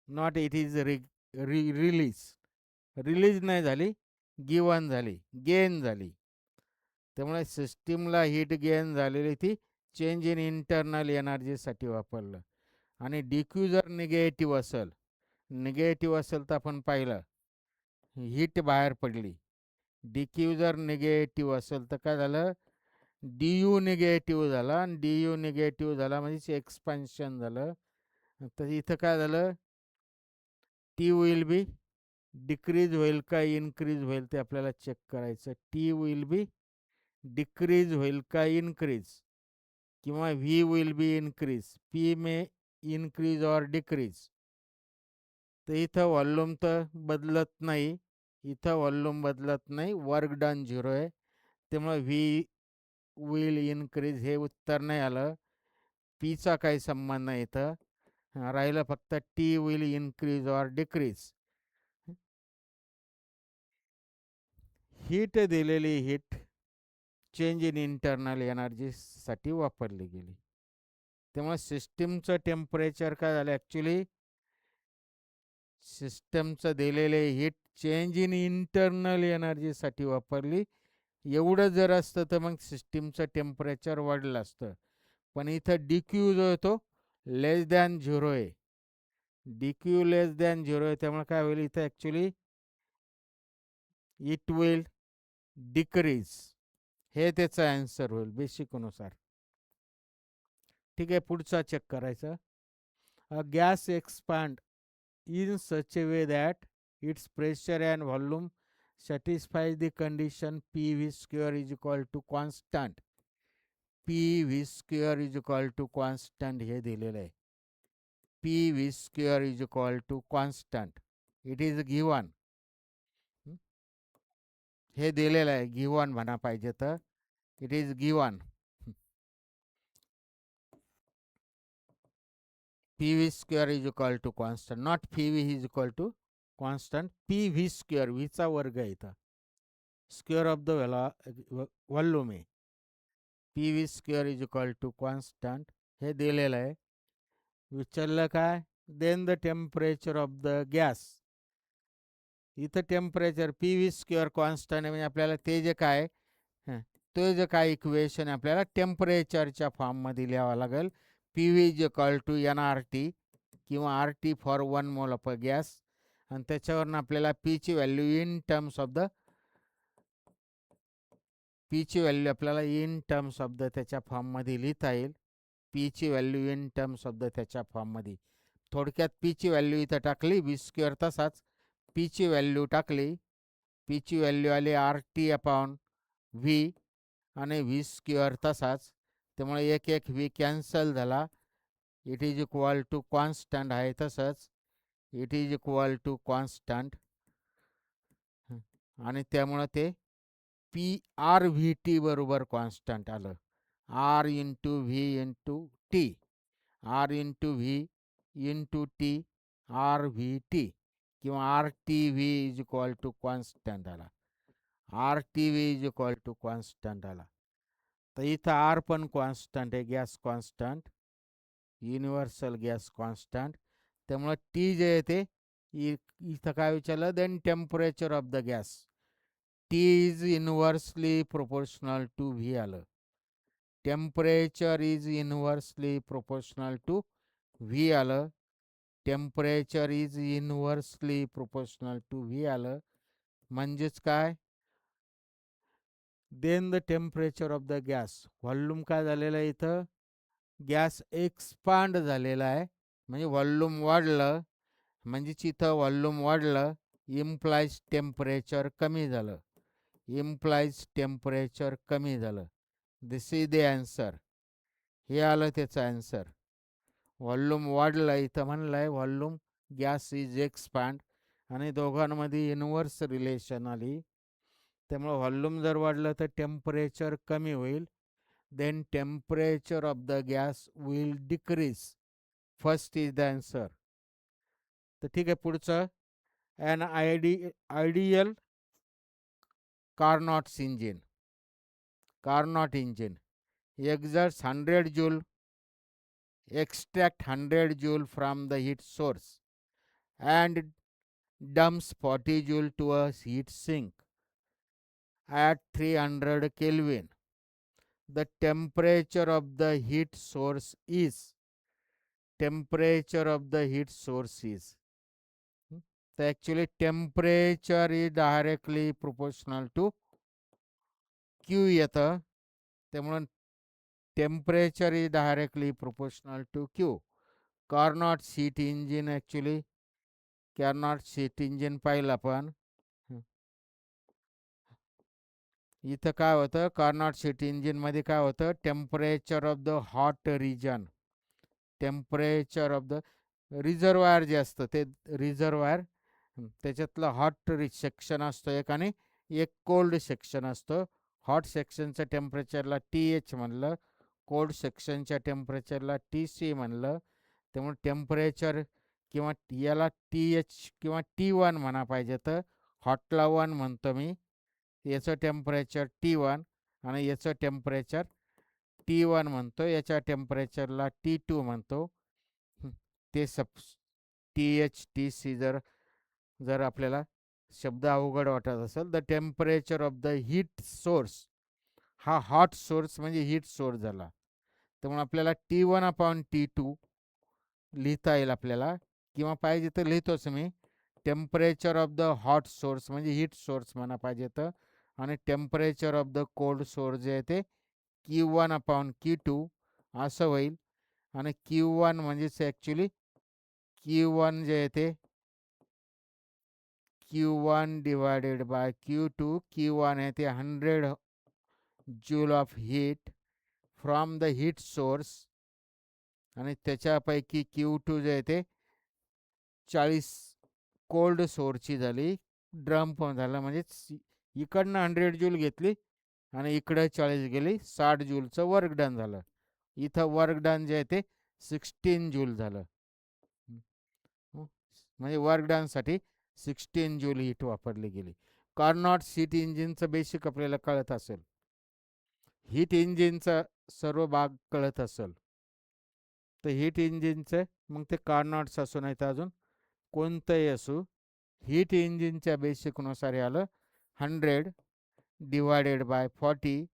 S1: not it is release नाही झाली, गिवन झाली, गेन झाली. त्यामुळे सिस्टीमला हीट गेन झालेली ती चेंज इन इंटरनल एनर्जीसाठी वापरलं. आणि DQ जर निगेटिव्ह असेल तर आपण पाहिलं हीट बाहेर पडली. DQ जर निगेटिव्ह असेल तर काय झालं, DU निगेटिव्ह झाला. आणि DU निगेटिव्ह झाला म्हणजे एक्सपान्शन झालं. तर इथं काय झालं, T विल बी डिक्रीज होईल का इन्क्रीज होईल ते आपल्याला चेक करायचं. T विल बी डिक्रीज होईल का इन्क्रीज, किंवा V will be increase, P may increase और डिक्रीज. तर इथं व्हॉल्यूम तर बदलत नाही, वर्क डन 0 आहे. त्यामुळे V विल इन्क्रीज हे उत्तर नाही आलं. पीचा काही संबंध नाही इथं, राहिलं फक्त T विल इन्क्रीज और decrease. Heat change in internal एनर्जीसाठी वापरली गेली. त्यामुळे सिस्टीमचं टेम्परेचर काय झालं, ॲक्च्युली सिस्टमचं दिलेले हीट चेंज इन इंटरनल एनर्जीसाठी वापरली, एवढं जर असतं तर मग सिस्टीमचं टेम्परेचर वाढलं असतं. पण इथं डी क्यू जो आहे तो लेस दॅन झिरो आहे. डी क्यू लेस दॅन झिरो आहे, त्यामुळे काय होईल इथं ॲक्च्युली इट विल डिक्रीज. हे त्याचं आन्सर होईल बेसिकनुसार. ठीक आहे, पुढचा चेक करायचा. A gas expand in such a way that its pressure and volume satisfies the condition PV square is equal to constant. PV square is equal to constant हे दिलेलं आहे. PV square is equal to constant. It is given. हे दिलेलं आहे, गिवन म्हणा पाहिजे तर. It is given. PV square is equal to constant, not PV is equal to constant. PV square, V चा वर्ग आहे इथं. स्क्वेअर ऑफ द व्हॉल्यूम आहे. PV square is equal to constant हे दिलेलं आहे. विचारलं काय, then the temperature of the gas. इथं टेम्परेचर PV स्क्वेअर कॉन्स्टंट आहे, म्हणजे आपल्याला ते जे काय तो जे काय इक्वेशन आपल्याला टेम्परेचरच्या फॉर्ममध्ये लिहावं लागेल. PV is equal to NRT किंवा RT for 1 mole of a gas, आणि त्याच्यावरून आपल्याला पीची value in terms of the पीची व्हॅल्यू आपल्याला इन टर्म्स ऑफ द त्याच्या फॉर्ममध्ये लिहिता येईल. पीची value in terms of the त्याच्या फॉर्ममध्ये. थोडक्यात पीची व्हॅल्यू इथं टाकली व्ही स्क्वेअर, तसाच पीची व्हॅल्यू टाकली. पीची व्हॅल्यू आली RT अपॉन व्ही आणि व्ही स्क्वेअर तसाच, त्यामुळे एक एक व्ही कॅन्सल झाला. It is equal to constant आहे तसंच, it is equal to constant, आणि त्यामुळं ते PRVT बरोबर कॉन्स्टंट आलं. R into V into T, R into V into T, RVT किंवा RTV is equal to constant आला. RTV is equal to constant आला. तर इथं R पण कॉन्स्टंट आहे, gas constant, universal gas constant. त्यामुळं टी जे आहे ते इथं काय विचारलं, then temperature of the gas. T is inversely proportional to V आलं. Temperature is inversely proportional to V आलं. Temperature is inversely proportional to V आलं. म्हणजेच काय, then the temperature of the gas. Volume काय झालेलं आहे इथं, गॅस एक्सपांड झालेला आहे, म्हणजे व्हॉल्यूम वाढलं. म्हणजेच इथं व्हॉल्यूम वाढलं इम्प्लाइज टेम्परेचर कमी झालं. इम्प्लाइज टेम्परेचर कमी झालं. दिस इज द आन्सर. हे आलं त्याचं आन्सर. व्हॉल्यूम वाढलं, इथं म्हणलं आहे व्हॉल्यूम गॅस इज एक्सपांड, आणि दोघांमध्ये इन्व्हर्स रिलेशन आली. त्यामुळे व्हॉल्यूम जर वाढलं तर टेम्परेचर कमी होईल. Then temperature of the gas will decrease. First is the answer. तर ठीक आहे, पुढचं. An ideal Carnot engine. Carnot engine exerts 100 joule, extract 100 joule from the heat source and dumps 40 joule to a heat sink at 300 Kelvin. The temperature of the heat source is. Temperature of the heat source is. So actually temperature is directly proportional to Q येतं. त्यामुळे temperature is directly proportional to Q. Carnot heat engine actually, Carnot heat engine पाहिलं आपण. इथं काय होतं, कार्नॉट हीट इंजिनमध्ये काय होतं, temperature of the hot region, temperature of the reservoir जे असतं ते रिझर्वायर, त्याच्यातलं हॉट सेक्शन असतं एक, आणि एक कोल्ड सेक्शन असतं. हॉट सेक्शनच्या टेम्परेचरला TH म्हणलं, कोल्ड सेक्शनच्या टेम्परेचरला TC म्हणलं. त्यामुळे टेम्परेचर किंवा याला TH किंवा T1 म्हणा पाहिजे, तर हॉटला 1 म्हणतो मी, याचं टेम्परेचर T1 आणि याचं टेम्परेचर T1 म्हणतो, याच्या टेम्परेचरला T2 म्हणतो. ते THTC जर जर आपल्याला शब्द अवघड वाटत असेल, the temperature of the heat source, हा हॉट सोर्स म्हणजे हीट सोर्स झाला. त्यामुळे आपल्याला T1/T2 लिहिता येईल आपल्याला, किंवा पाहिजे तर लिहितोच मी. Temperature of the hot source म्हणजे हीट सोर्स म्हणा पाहिजे तर, आणि temperature of the cold source जे आहे ते Q1/Q2 असं होईल. आणि Q1 म्हणजेच ॲक्च्युली Q1 जे आहे ते Q1 divided by Q2. Q1 आहे ते 100 joule of heat from the heat source, आणि त्याच्यापैकी Q2 जे आहे ते 40 कोल्ड सोर्सची झाली, ड्रम पण झाला. म्हणजे इकडनं 100 जूल घेतली आणि इकडं 40 गेली, 60 जूलचं वर्क डन झालं. इथं वर्क डन जे आहे ते 16 जूल झालं. म्हणजे वर्क डनसाठी 16 जूल हीट वापरली गेली. कार्नॉट हीट इंजिनचं बेसिक आपल्याला कळत असेल, हीट इंजिनचा सर्व भाग कळत असेल तर हीट इंजिनचं मग ते कार्नॉट्स असू नाही तर अजून कोणतंही असू, हीट इंजिनच्या बेसिकनुसार आलं 100 डिवायडेड बाय 40.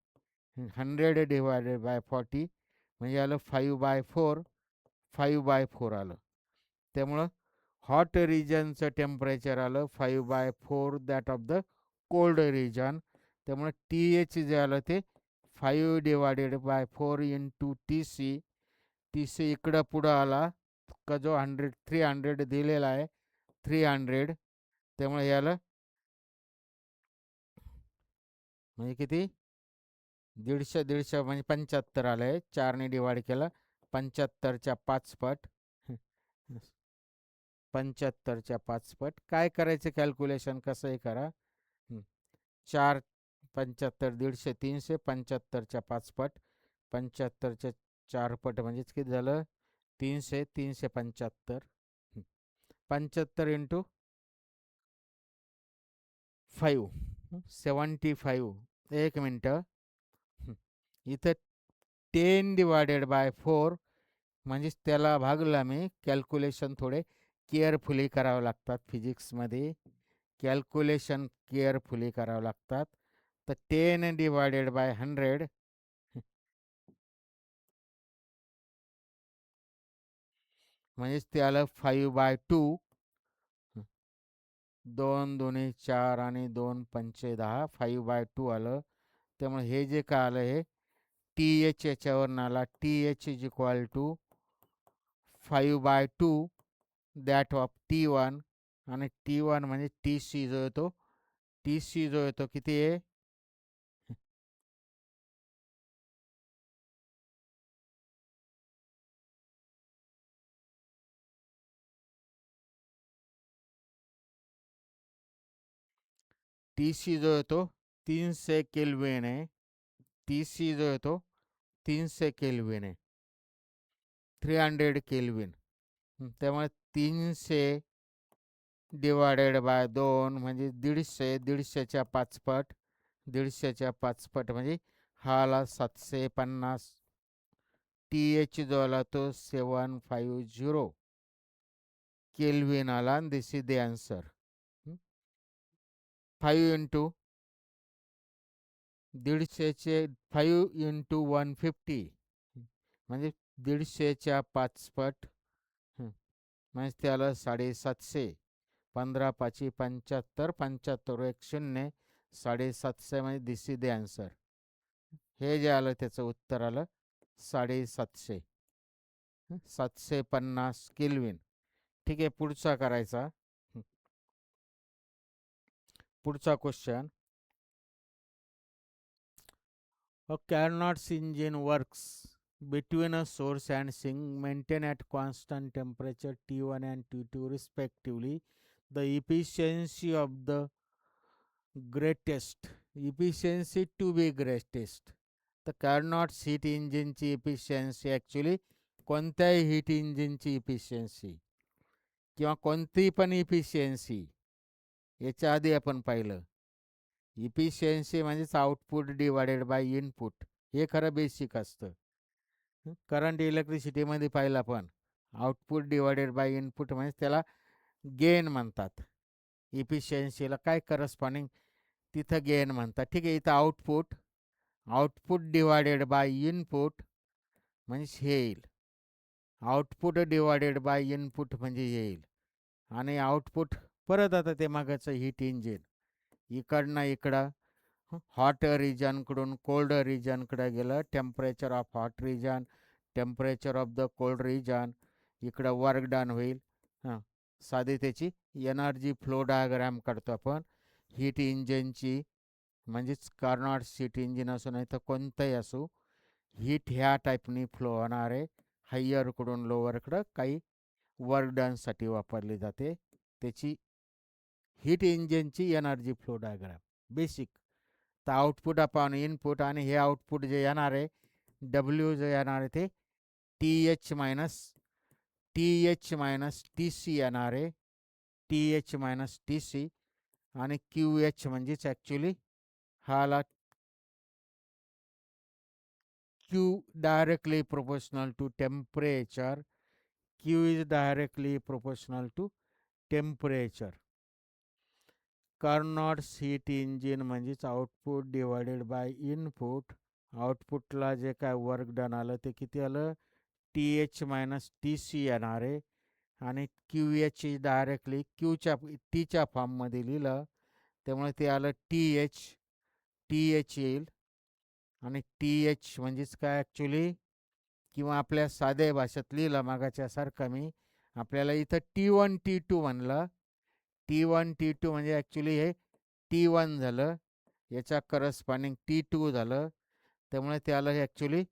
S1: 100 डिवायडेड बाय 40 म्हणजे आलं 5/4. 5/4 आलं. त्यामुळं हॉट रिजनचं टेम्परेचर आलं 5/4 that of the cold region. त्यामुळे TH जे आलं ते 5/4 इंटू TC. TC इकडं पुढं आला का जो 300 दिलेला आहे 300. त्यामुळे याला म्हणजे किती 150 म्हणजे 75 आलं आहे. 4ने डिवाइड केलं 75च्या 5 पट. 75च्या 5 पट. काय करायचं कॅल्क्युलेशन कसंही करा. 4 75 150 300 75च्या 5 पट. 75च्या 4 पट म्हणजेच किती झालं 300. 375 75 इंटू 5 75. एक मिनटं. इथं 10 डिवायडेड बाय 4 म्हणजेच त्याला भागला मी. कॅल्क्युलेशन थोडे केअरफुली करावं लागतात फिजिक्समध्ये. कॅल्क्युलेशन केअरफुली करावं लागतात. तर 10 डिवायडेड बाय 100 म्हणजेच ते आलं 5/2. 2 दोन्ही 4 आणि 2 पंचे 10. 5/2 आलं. त्यामुळे हे जे काय आलं हे TH याच्यावरून आला. TH is equal to 5/2 that of T1. आणि T1 म्हणजे TC जो येतो, TC जो येतो किती आहे TC जो येतो 300 केल्विन आहे. TC जो येतो 300 केल्विन आहे, 300 केल्विन. त्यामुळे 300 डिवायडेड बाय 2 म्हणजे 150. 150च्या 5 पट. 150च्या 5 पट म्हणजे हा आला 750. TH जो आला तो 750 केल्विन आला. आणि this is the answer. 5 into 150चे 5 इंटू 150 म्हणजे 150च्या 5 पट. म्हणजे त्याला 750. 15 5 75. 75 1 0. 750 म्हणजे दिस इज द आन्सर. हे जे आलं त्याचं उत्तर आलं 750. 750 केल्विन. ठीक आहे, पुढचा करायचा. पुढचा question. A Carnot's engine works between a source and sink maintain at constant temperature T1 and T2 respectively. The efficiency of the greatest efficiency to be greatest. तर कार्नॉट्स हीट इंजिनची इफिशियन्सी ॲक्च्युली कोणत्याही हीट इंजिनची इफिशियन्सी किंवा कोणतीही पण इफिशियन्सी याच्या आधी आपण पाहिलं. इफिशियन्सी म्हणजेच आउटपुट डिवायडेड बाय इनपुट. हे खरं बेसिक असतं. करंट इलेक्ट्रिसिटीमध्ये पाहिलं आपण. आउटपुट डिवायडेड बाय इनपुट म्हणजे त्याला गेन म्हणतात. इफिशियन्सीला काय करस्पॉन्डिंग तिथं गेन म्हणतात. ठीक आहे, इथं output output divided by input म्हणजे हे येईल. आउटपुट डिवायडेड बाय इनपुट म्हणजे येईल. आणि आउटपुट परत आता ते मागाचं हीट इंजिन इकडनं इकडं हॉट रिजनकडून कोल्ड रिजनकडे गेलं. Temperature of hot region, temperature of the cold region, इकडं वर्क डन होईल. हां, साधी त्याची एनर्जी फ्लो डायग्राम काढतो आपण हीट इंजिनची. म्हणजेच कार्नॉट हीट इंजिन असो नाही तर कोणतंही असो, हीट ह्या टाईपनी फ्लो होणार आहे. हायरकडून लोअरकडं काही वर्क डनसाठी वापरली जाते. त्याची हीट इंजिनची एनर्जी फ्लो डायग्राम बेसिक. तर आउटपुट अपॉन इनपुट आणि हे आउटपुट जे येणार आहे डब्ल्यू जे येणार आहे ते T H minus T C येणार आहे. T H minus T C. आणि क्यू एच म्हणजेच ॲक्च्युली हाला Q directly proportional to temperature. Q is directly proportional to temperature. Carnot heat engine म्हणजेच आउटपुट डिवायडेड बाय इनपुट. आउटपुटला जे काय वर्क डन आलं ते किती आलं T H minus T C येणार आहे. आणि क्यू एच डायरेक्टली टीच्या फॉर्ममध्ये लिहिलं त्यामुळे ते आलं टी एच येईल. आणि टी एच म्हणजेच काय ॲक्च्युली किंवा आपल्या साध्या भाषेत लिहिलं मागाच्यासारखं मी आपल्याला इथं T1 T2 म्हणलं. T1 T2 म्हणजे ॲक्च्युली हे T1 झालं, याच्या करस्पॉन्डिंग T2 झालं. त्यामुळे ते आलं actually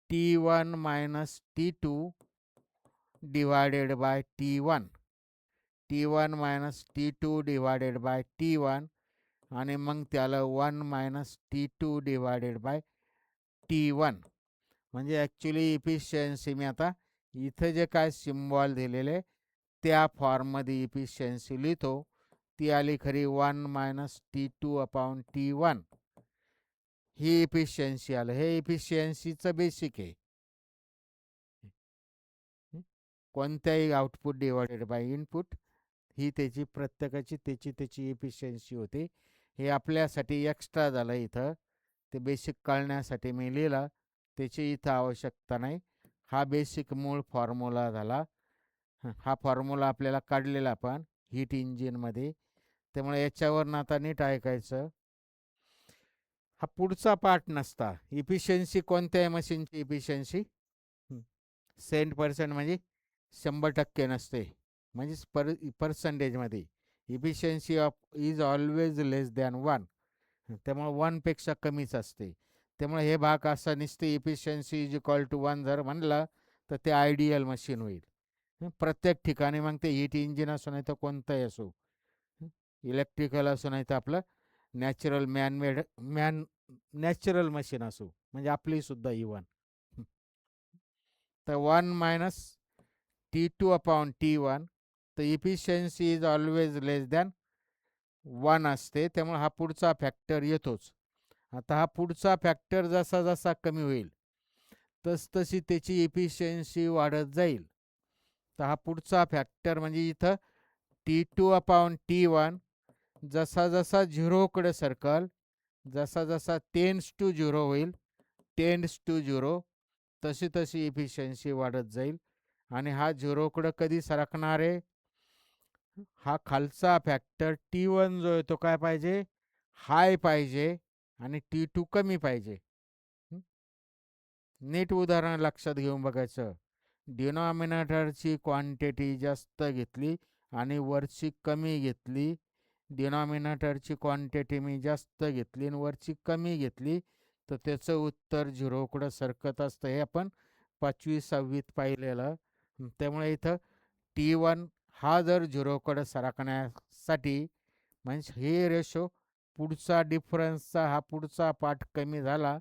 S1: T1 - T2 divided by T1. T1 - T2 divided by T1. आणि मग त्याला 1 - T2 डिवायडेड बाय T1. म्हणजे ॲक्च्युली इफिशियन्सी मी आता इथं जे काय सिम्बॉल दिलेले त्या फॉर्ममध्ये इफिशियन्सी लिहितो. ती आली खरी 1 - T2 अपॉन T1. ही इफिशियन्सी आलं. हे इफिशियन्सीचं बेसिक आहे. कोणत्याही आउटपुट डिवायडेड बाय इनपुट ही त्याची प्रत्येकाची त्याची इफिशियन्सी होते. हे आपल्यासाठी एक्स्ट्रा झालं इथं. ते बेसिक कळण्यासाठी मी लिहिला. त्याची इथं आवश्यकता नाही. हा बेसिक मूळ फॉर्म्युला झाला. हा फॉर्म्युला आपल्याला काढलेला आपण हीट इंजिनमध्ये. त्यामुळे याच्यावरनं आता नीट ऐकायचं. हा पुढचा पार्ट नसता. इफिशियन्सी कोणत्याही मशीनची इफिशियन्सी 100% म्हणजे 100% नसते. म्हणजेच पर्सेंटेजमध्ये efficiency of is always less than 1. त्यामुळे 1पेक्षा कमीच असते. त्यामुळे हे भाग असा निसते इफिशियन्सी इज इक्वल टू 1 जर म्हणलं तर ते आयडियल मशीन होईल. प्रत्येक ठिकाणी मग ते हीट इंजिन असो नाही तर कोणतंही असो, इलेक्ट्रिकल असो नाही तर आपलं नॅचरल नॅचरल मशीन असो, म्हणजे आपली सुद्धा इवन. तर 1 - T2 अपॉन T1. तर efficiency is always less than 1 असते. त्यामुळे हा पुढचा फॅक्टर येतोच. आता हा पुढचा फॅक्टर जसा जसा कमी होईल तशी त्याची इफिशियन्सी वाढत जाईल. तर हा पुढचा फॅक्टर म्हणजे इथं T2 अपॉन T1 जसा जसा झिरोकडे सर्कल, जसा जसा टेन्स टू झिरो होईल, तशी तशी इफिशियन्सी वाढत जाईल. आणि हा झिरोकडं कधी सरकणार आहे, हा खालचा फॅक्टर T1 जो आहे तो काय पाहिजे, हाय पाहिजे आणि T2 कमी पाहिजे. नीट उदाहरण लक्षात घेऊन बघायचं. डिनॉमिनेटरची क्वांटिटी जास्त घेतली आणि वरची कमी घेतली. डिनॉमिनेटरची क्वांटिटी मी जास्त घेतली आणि वरची कमी घेतली तर त्याचं उत्तर झिरोकडं सरकत असतं. हे आपण 5वी-6वीत पाहिलेलं. त्यामुळे इथं T1 हा जर झिरोकडं सरकण्यासाठी म्हणजे हे रेशो पुढचा डिफरन्सचा हा पुढचा पार्ट कमी झाला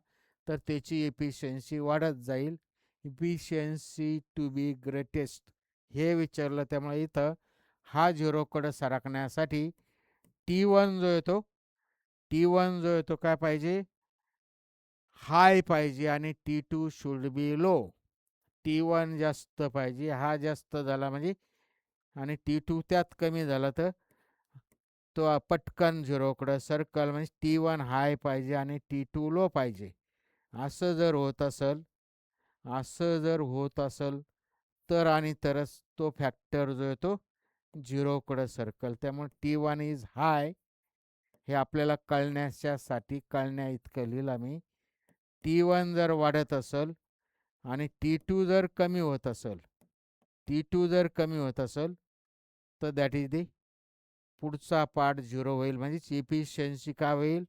S1: तर त्याची इफिशियन्सी वाढत जाईल. इफिशियन्सी टू बी ग्रेटेस्ट हे विचारलं. त्यामुळे इथं हा झिरोकडं सरकण्यासाठी T1 जो येतो काय पाहिजे, हाय पाहिजे आणि T2 should be low. T1 जास्त पाहिजे, हा जास्त झाला म्हणजे, आणि T2 त्यात कमी झाला तर तो पटकन झिरोकडं सर्कल, म्हणजे T1 हाय पाहिजे आणि T2 लो पाहिजे. असं जर होत असेल, असं जर होत असेल तर आणि तरच तो फॅक्टर जो आहे तो झिरोकडं सर्कल. त्यामुळे T1 इज हाय हे आपल्याला कळण्यासाठी कळण्या इतकं लिहिलं मी. T1 जर वाढत असेल आणि T2 जर कमी होत असेल, T2 जर कमी होत असेल तर दॅट इज दी पुढचा पार्ट झिरो होईल, म्हणजेच इफिशियन्सी का होईल,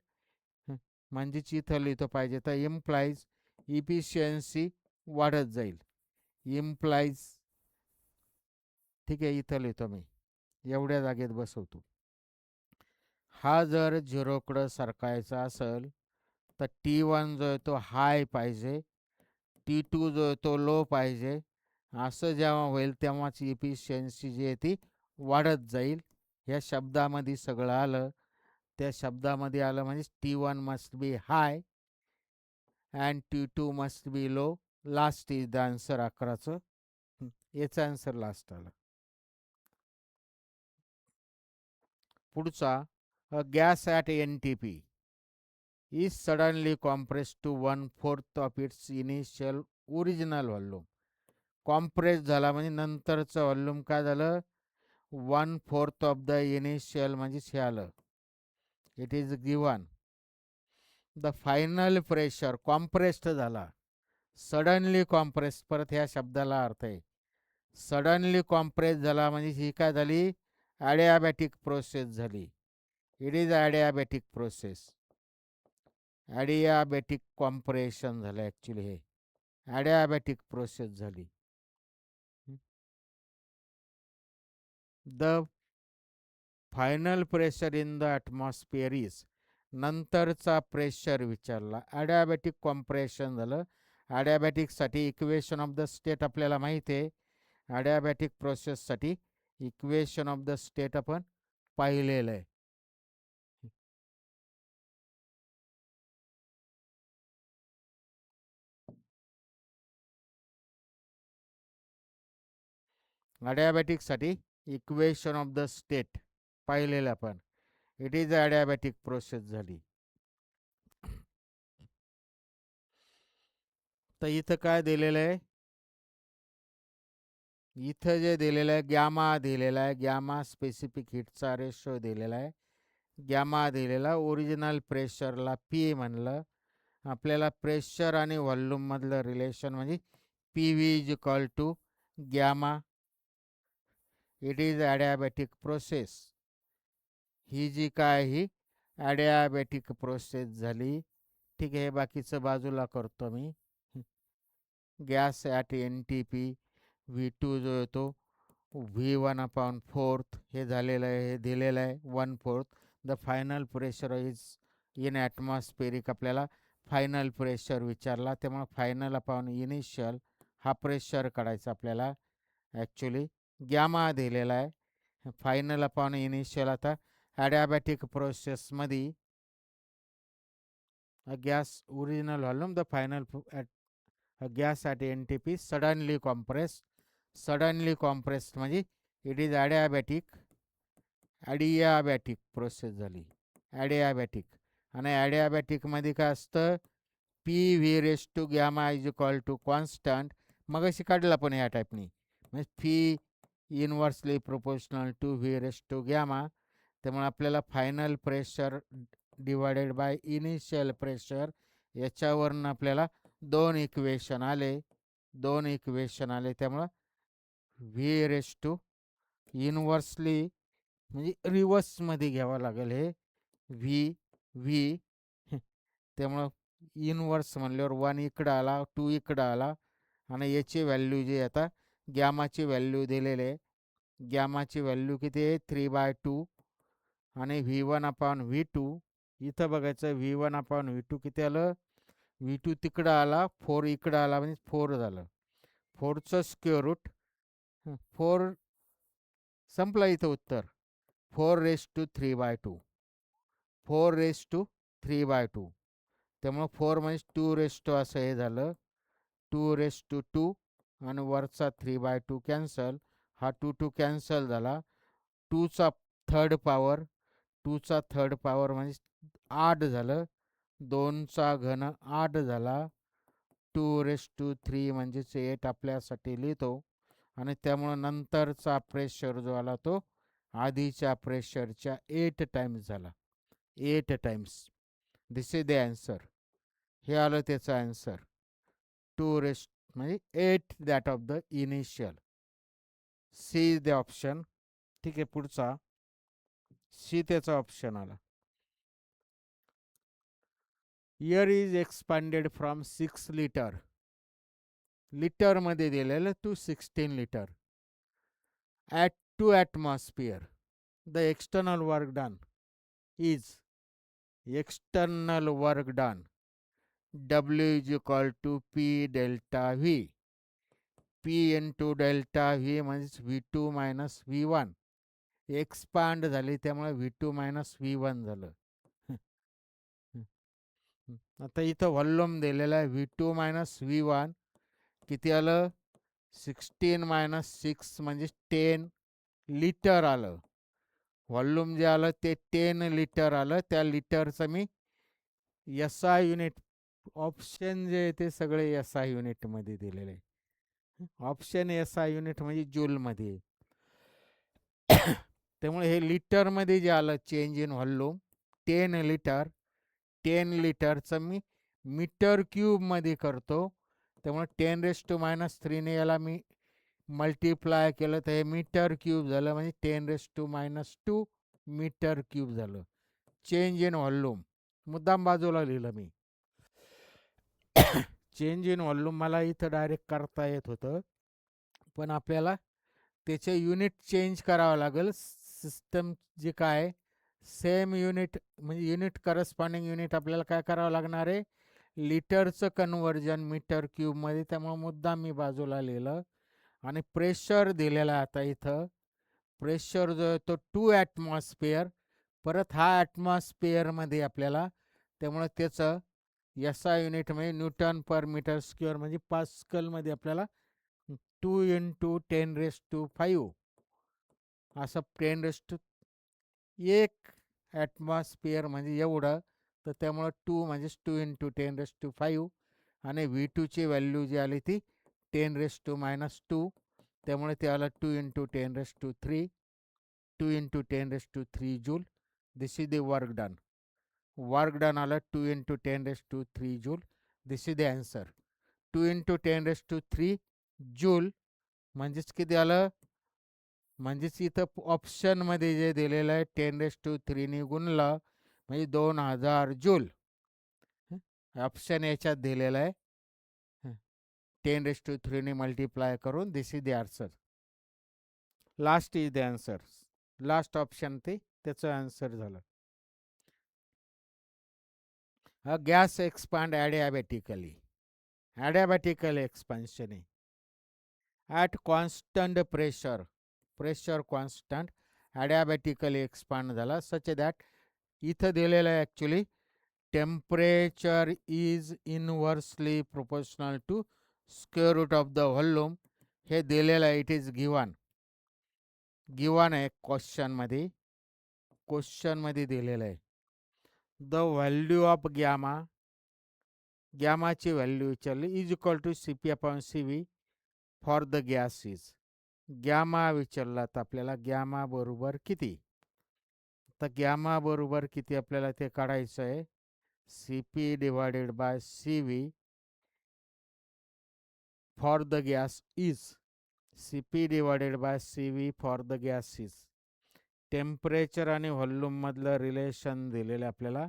S1: म्हणजेच इथं लिहितो पाहिजे तर इम्प्लाइज इफिशियन्सी वाढत जाईल. इम्प्लाइज, ठीक आहे, इथं लिहितो मी, एवढ्या जागेत बसवतो. हा जर झिरोकडं सरकायचा असेल तर T1 जो आहे तो हाय पाहिजे, T2 जो आहे तो लो पाहिजे. असं जेव्हा होईल तेव्हाच इफिशियन्सी जी आहे ती वाढत जाईल. या शब्दामध्ये सगळं आलं. त्या शब्दामध्ये आलं म्हणजे T1 must be high and T2 must be low. Last is the answer 11चं. याचा आन्सर लास्ट आला. पुढचा, a gas at NTP is suddenly compressed to 1/4 of its initial original volume. Compress झाला म्हणजे नंतरचं व्हॉल्यूम काय झालं, 1/4 ऑफ द इनिशियल, म्हणजे हे आलं. It is given the final pressure compressed झाला. सडनली कॉम्प्रेस, परत ह्या शब्दाला अर्थ आहे सडनली कॉम्प्रेस झाला म्हणजे ही काय झाली, ॲडियाबॅटिक प्रोसेस झाली. It is adiabatic process. Adiabatic compression झालं ॲक्च्युली, हे ॲडियाबॅटिक प्रोसेस झाली. The final pressure in the atmosphere is, नंतरचा प्रेशर विचारला. ॲडियाबॅटिक कॉम्प्रेशन झालं. ॲडियाबॅटिकसाठी इक्वेशन ऑफ द स्टेट आपल्याला माहिती आहे. ॲडियाबॅटिक प्रोसेससाठी इक्वेशन ऑफ द स्टेट आपण पाहिलेलं आहे. ॲडियाबॅटिकसाठी इक्वेशन ऑफ द स्टेट पाहिलेलं आपण. इट इज ॲडियाबॅटिक प्रोसेस झाली. तर इथं काय दिलेलं आहे, इथं जे दिलेलं आहे गॅमा दिलेला आहे, गॅमा स्पेसिफिक हिटचा रेशो दिलेला आहे. गॅमा दिलेला, ओरिजिनल प्रेशरला पी म्हणलं. आपल्याला प्रेशर आणि व्हॉल्यूममधलं रिलेशन म्हणजे P V is equal to gamma. It is adiabatic process. ही जी काय ही ॲडियाबॅटिक प्रोसेस झाली. ठीक आहे, बाकीचं बाजूला करतो मी. गॅस ॲट NTP V2 जो येतो V1/4 हे झालेलं आहे, हे दिलेलं आहे 1/4. The final pressure is in atmospheric, आपल्याला फायनल प्रेशर विचारला, त्यामुळे फायनल अपॉन इनिशियल हा प्रेशर काढायचा आपल्याला. ॲक्च्युली गॅमा दिलेला आहे, फायनल अपॉन इनिशियल. आता ॲडियाबॅटिक प्रोसेसमध्ये gas original volume the final gas at NTP suddenly compress. Suddenly compress म्हणजे it is adiabatic. Adiabatic process झाली, ॲडियाबॅटिक. आणि ॲडियाबॅटिकमध्ये काय असतं, P V race to gamma is equal to constant. मग अशी काढला पण या टाईपनी, म्हणजे P inversely proportional to V race to gamma. त्यामुळे आपल्याला final pressure divided by initial pressure याच्यावरनं आपल्याला दोन इक्वेशन आले, दोन इक्वेशन आले. त्यामुळं व्ही रेस टू इनव्हर्सली म्हणजे रिव्हर्समध्ये घ्यावं लागेल हे व्ही व्ही. त्यामुळं इनव्हर्स म्हणल्यावर 1 इकडं आला, 2 इकडं आला, आणि याची व्हॅल्यू जी आता गॅमाची व्हॅल्यू दिलेली आहे. गॅमाची व्हॅल्यू किती आहे, 3/2. आणि V1/V2 इथं बघायचं, V1/V2 किती आलं, V2 तिकडं आला, 4 इकडं आला, म्हणजे 4 झालं. 4चं स्क्वेअर रूट 4, संपलं इथं उत्तर. 4^3/2, 4^3/2. त्यामुळं 4 म्हणजे 2 असं हे झालं, 2^2. आणि वरचा 3/2 कॅन्सल. हा 2 कॅन्सल झाला. 2चा थर्ड पॉवर, 2चा थर्ड पॉवर म्हणजे 8 झालं. 2चा घन 8 झाला. 2⁻³ म्हणजेच 8 आपल्यासाठी लिहितो. आणि त्यामुळं नंतरचा प्रेशर जो आला तो आधीच्या प्रेशरच्या 8 टाइम्स झाला. 8 times. This is the answer. हे आलं त्याचं आन्सर. 2 म्हणजे 8 that of the initial. C is the option. ठीक आहे, पुढचा सी त्याचा ऑप्शन आला. Air is expanded from 6 litre. लिटरमध्ये दिलेलं to 16 litre at 2 atmosphere. The external work done is external work done W is equal to P delta V. P into delta V म्हणजे V2 minus V1. एक्सपांड झाली त्यामुळे V2 minus V1 झालं. आता इथं व्हॉल्यूम दिलेला आहे V2 minus V1 किती आलं? 16 minus 6 म्हणजे 10 लिटर आलं. व्हॉल्यूम जे आलं ते 10 लिटर आलं. त्या लिटरचं मी SI युनिट, ऑप्शन जे आहे ते सगळे SI युनिटमध्ये दिलेले आहे. ऑप्शन SI युनिट म्हणजे जूलमध्ये. त्यामुळे हे लिटरमध्ये जे आलं चेंज इन व्हॉल्यूम 10 लिटर, 10 लिटरचं मी मीटर क्यूबमध्ये करतो. त्यामुळे 10⁻³ ने याला मी मल्टिप्लाय केलं तर हे मीटर क्यूब झालं. म्हणजे 10⁻² मीटर क्यूब झालं. चेंज इन व्हॉल्यूम मुद्दाम बाजूला लिहिलं मी. चेंज इन व्हॉल्यूम मला इथं डायरेक्ट करता येत होतं, पण आपल्याला त्याचे युनिट चेंज करावं लागेल. सिस्टम जे काय सेम युनिट म्हणजे युनिट करस्पॉन्डिंग युनिट आपल्याला काय करावं लागणार आहे, लिटरचं कन्व्हर्जन मीटर क्यूबमध्ये. त्यामुळे मुद्दाम मी बाजूला लिहिलं. आणि प्रेशर दिलेला आहे आता इथं. प्रेशर जो आहे तो 2 ॲटमॉस्फिअर. परत हा ॲटमॉस्फिअरमध्ये आपल्याला, त्यामुळे त्याचं SI युनिट म्हणजे न्यूटन पर मीटर स्क्वेअर म्हणजे पास्कलमध्ये आपल्याला 2 × 10⁵ असं 1 ॲटमॉस्फिअर म्हणजे एवढं. तर त्यामुळं 2 म्हणजेच 2 × 10⁵. आणि V2ची व्हॅल्यू जी आली ती 10⁻². त्यामुळे ते आलं 2 × 10⁻³ 2 × 10⁻³ joule. This is the work done. Work done आलं 2 × 10⁻³ joule. This is the answer. 2 × 10⁻³ joule म्हणजेच किती आलं, म्हणजेच इथं ऑप्शनमध्ये जे दिलेलं आहे 10⁻³ ने गुणलं म्हणजे 2000 जूल. ऑप्शन याच्यात दिलेलं आहे 10⁻³ ने मल्टिप्लाय करून. This is the answer. Last is the answer. Last option ते त्याचं आन्सर झालं. Gas expand adiabatically. Adiabatical expansion आहे at constant pressure. Pressure constant adiabatically expand झाला सच दॅट इथं दिलेलं आहे actually temperature is inversely proportional to square root of the volume. हे दिलेलं आहे. It is given. गिवन आहे क्वेश्चनमध्ये. क्वेश्चनमध्ये दिलेलं आहे द व्हॅल्यू ऑफ गॅमा. गॅमाची व्हॅल्यू विचारली is equal to CP/CV for the gases. गॅमा विचारला तर आपल्याला गॅमा बरोबर किती. तर गॅमा बरोबर किती आपल्याला ते काढायचं आहे. CP/CV for the gas is CP/CV for the gas is temperature आणि व्हॉल्यूममधलं रिलेशन दिलेलं आपल्याला.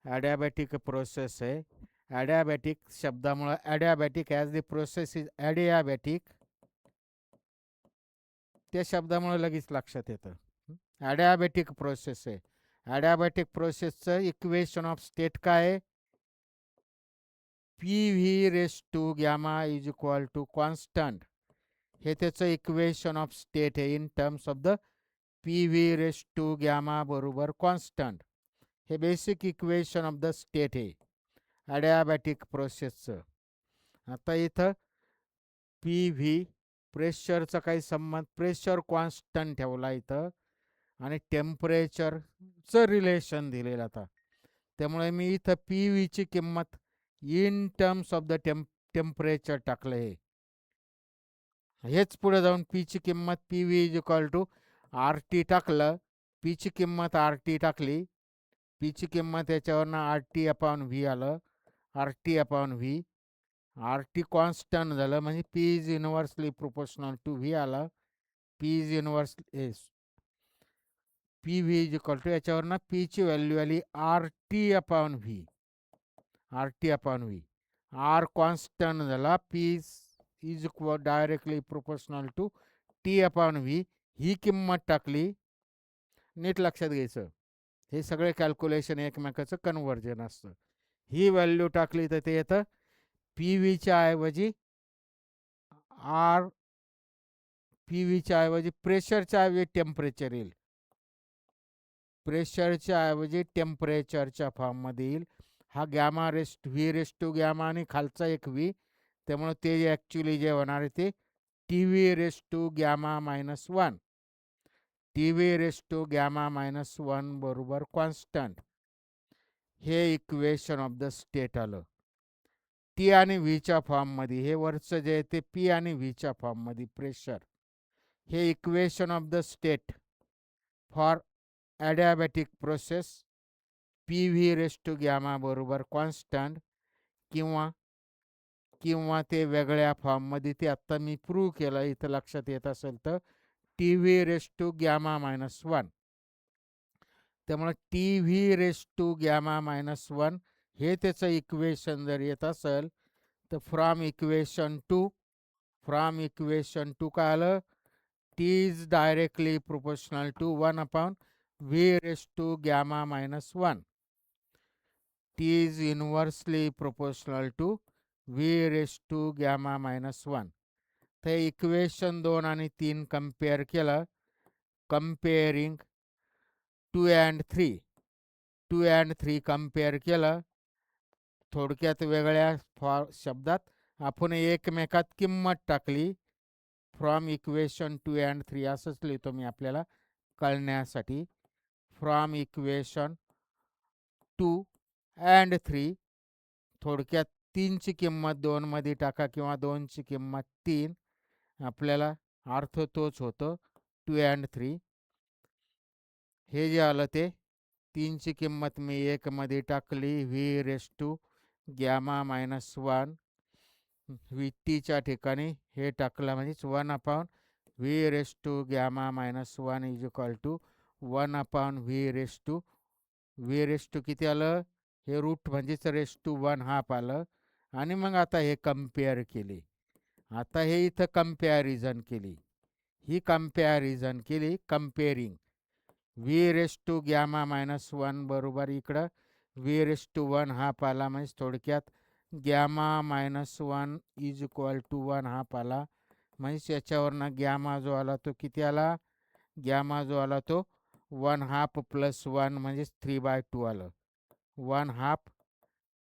S1: ॲडियाबॅटिक प्रोसेस आहे. ॲडियाबॅटिक शब्दामुळं adiabatic as the process is adiabatic त्या शब्दामुळे लगेच लक्षात येतं. ॲडियाबॅटिक प्रोसेस आहे. ॲडियाबॅटिक प्रोसेसचं इक्वेशन ऑफ स्टेट काय आहे, PV⁻γ is equal to constant. हे त्याचं इक्वेशन ऑफ स्टेट आहे in terms of the PV⁻γ बरोबर कॉन्स्टंट. हे basic equation of the state आहे ॲडियाबॅटिक प्रोसेसचं. आता इथं पी व्ही प्रेशरचा काही संबंध, प्रेशर कॉन्स्टंट ठेवला इथं आणि टेम्परेचरचं रिलेशन दिलेलं आता. त्यामुळे मी इथं पी व्हीची किंमत in terms of the temperature टाकलं. हेच पुढे जाऊन पीची किंमत P V is equal to R T टाकलं, पीची किंमत आर टी टाकली, पीची किंमत याच्यावरनं आर टी अपॉन व्ही आलं, R T upon V, R T constant झालं म्हणजे P is inversely proportional to V आलं, P is inverse P V is equal to याच्यावरनं पीची व्हॅल्यू आली R T upon V, R T upon V, R constant झाला, P is directly proportional to T upon V, ही किंमत टाकली. नीट लक्षात घ्यायचं, हे सगळे कॅल्क्युलेशन एकमेकाचं कन्व्हर्जन असतं. ही व्हॅल्यू टाकली तर ते येतं पी व्हीच्या ऐवजी आर, पी व्हीच्या ऐवजी प्रेशरच्या ऐवजी टेम्परेचर येईल, प्रेशरच्या ऐवजी टेम्परेचरच्या फॉर्ममध्ये येईल. हा gamma raised V raised to gamma आणि खालचा एक व्ही, त्यामुळे ते ॲक्च्युली जे होणार आहे ते T V race to gamma minus one, T V race to gamma minus one बरोबर कॉन्स्टंट. हे इक्वेशन ऑफ द स्टेट आलं. टी आणि व्हीच्या फॉर्ममध्ये, हे वरचं जे आहे ते पी आणि व्हीच्या फॉर्ममध्ये प्रेशर. हे equation of the state for adiabatic process, P V race to gamma बरोबर कॉन्स्टंट, किंवा किंवा ते वेगळ्या फॉर्ममध्ये, ते आत्ता मी प्रूव्ह केलं, इथं लक्षात येत असेल तर T V race to gamma minus one. त्यामुळे T V race to gamma minus one हे त्याचं इक्वेशन जर येत असेल तर फ्रॉम इक्वेशन टू काय आलं, T is directly proportional to one upon V race to gamma minus one, T is inversely proportional to V race to gamma minus one. तर इक्वेशन 2 आणि 3 कम्पेअर केलं, कम्पेअरिंग 2 अँड 3, 2 अँड 3 कम्पेअर केलं. थोडक्यात वेगळ्या शब्दात आपण एकमेकात किंमत टाकली. फ्रॉम इक्वेशन 2 अँड 3 असंच लिहितो मी आपल्याला कळण्यासाठी. फ्रॉम इक्वेशन 2 अँड 3, थोडक्यात 3ची किंमत 2 मध्ये टाका किंवा 2ची किंमत 3, आपल्याला अर्थ तोच होतो 2 अँड 3. हे जे आलं ते 3ची किंमत मी 1 मध्ये टाकली, V race to gamma minus one, V टीच्या ठिकाणी हे टाकलं म्हणजेच 1 upon V race to gamma minus one is equal to 1 upon V race to किती आलं, हे रूट म्हणजेच रेस टू 1 हाफ आलं. आणि मग आता हे कम्पेअर केले, आता हे इथं कम्पॅरिझन केली, ही कम्पॅरिझन केली, comparing V race to gamma minus one बरोबर इकडं V race to one half आला, म्हणजे थोडक्यात gamma minus one is equal to one half आला. म्हणजे याच्यावरनं गॅमा जो आला तो किती आला, गॅमा जो आला तो 1 हाफ प्लस 1 म्हणजेच 3/2 आलं. 1 हाफ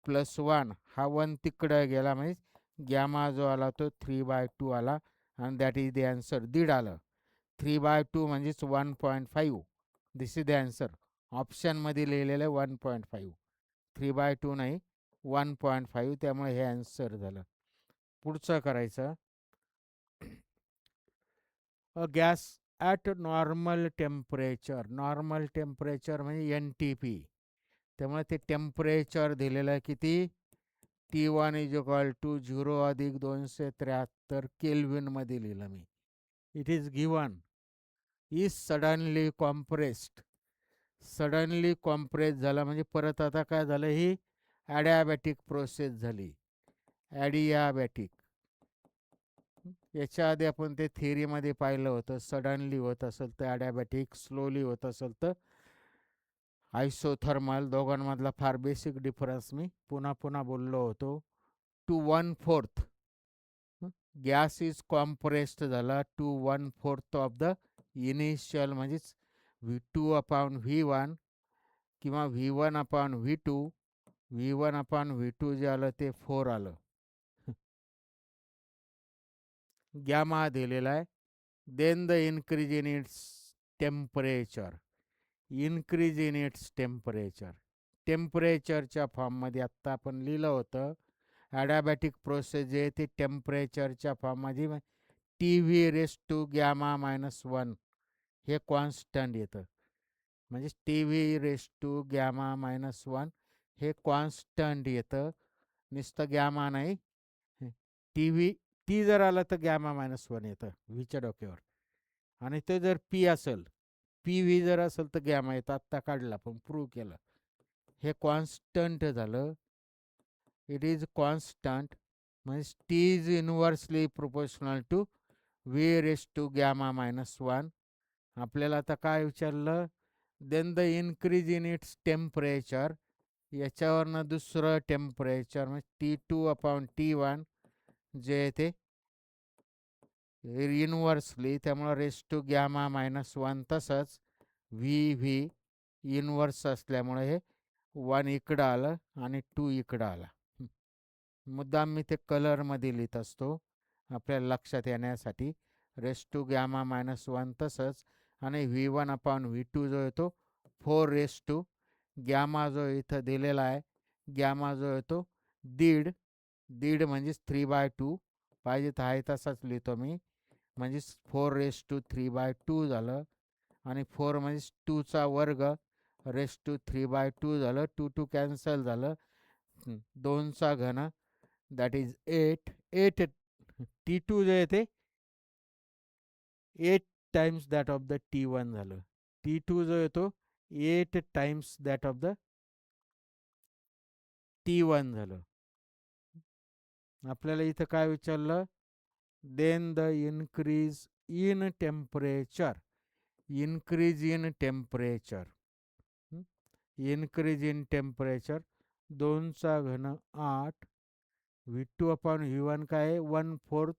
S1: प्लस 1, हा 1 तिकडं गेला, म्हणजे गॅमा जो आला तो 3/2 आला. आणि दॅट इज द आन्सर, दीड आलं. 3/2 म्हणजेच 1.5, दिस इज द आन्सर. ऑप्शनमध्ये लिहिलेलं 1.5, 3/2 नाही 1.5, त्यामुळे हे आन्सर झालं. पुढचं करायचं, a gas at normal temperature, normal temperature म्हणजे एन टी पी. त्यामुळे ते टेम्परेचर दिलेलं आहे किती, T one is equal to 0 अधिक 273 केल्विनमध्ये लिहिलं मी. It is given is suddenly compressed, suddenly compress झाला म्हणजे परत आता काय झालं, ही ॲडियाबॅटिक प्रोसेस झाली, ॲडियाबॅटिक. याच्या आधी आपण ते थिअरीमध्ये पाहिलं होतं, सडनली होत असेल तर ॲडियाबॅटिक, स्लोली होत असेल तर आयसोथर्मल. दोघांमधला फार बेसिक डिफरन्स मी पुन्हा पुन्हा बोललो होतो. टू 1/4 गॅस इज कॉम्प्रेस्ड झाला टू 1/4 ऑफ द इनिशियल, म्हणजेच V2 अपॉन V1 किंवा V1 upon V2, V1 upon V2 जे आलं ते 4 आलं. गॅमा दिलेला आहे. Then the increase in its temperature. Increase in its temperature. टेम्परेचरच्या फॉर्ममध्ये आत्ता आपण लिहिलं होतं. ॲडॅबॅटिक प्रोसेस जे आहे ते टेम्परेचरच्या फॉर्ममध्ये T V race to gamma -1 हे कॉन्स्टंट येतं. म्हणजे T V race to gamma -1 हे कॉन्स्टंट येतं. नुसतं गॅमा नाही. टी व्ही टी जर आलं तर गॅमा -1 येतं व्हीच्या डोक्यावर. आणि ते जर पी असेल, पी व्ही जर असेल तर गॅमा येतं. आत्ता काढला पण प्रूव्ह केलं. हे कॉन्स्टंट झालं. इट इज कॉन्स्टंट म्हणजे T is inversely proportional to V race to gamma -1. आपल्याला आता काय विचारलं? Then the increase in its temperature. याच्यावरनं दुसरं टेम्परेचर म्हणजे T2/T1 जे आहे ते इन्व्हर्सली, त्यामुळं रेस टू गॅमा -1. तसंच व्ही व्ही इन्व्हर्स असल्यामुळे हे 1 इकडं आलं आणि 2 इकडं आला. मुद्दाम मी ते कलरमध्ये लिहित असतो आपल्याला लक्षात येण्यासाठी. रेस टू गॅमा -1 तसंच. आणि V1/V2 जो येतो 4 रेस टू गॅमा जो इथं दिलेला आहे, गॅमा जो येतो 1.5. 1.5 म्हणजेच 3/2. पाहिजे तर आहे तसाच लिहितो मी. म्हणजेच 4 रेस टू 3/2 झालं. आणि 4 म्हणजे 2चा वर्ग रेस टू 3/2 झालं. 2 2 कॅन्सल झालं. 2चा घन दॅट इज 8. 8 T2 जे आहे ते 8 times that of the T1 झालं. T2 जो येतो 8 times that of the T1 झालं. आपल्याला इथं काय विचारलं? Then the increase in temperature. Increase in temperature. Increase in temperature 2चा घन 8. V2/V1 काय आहे? 1/4.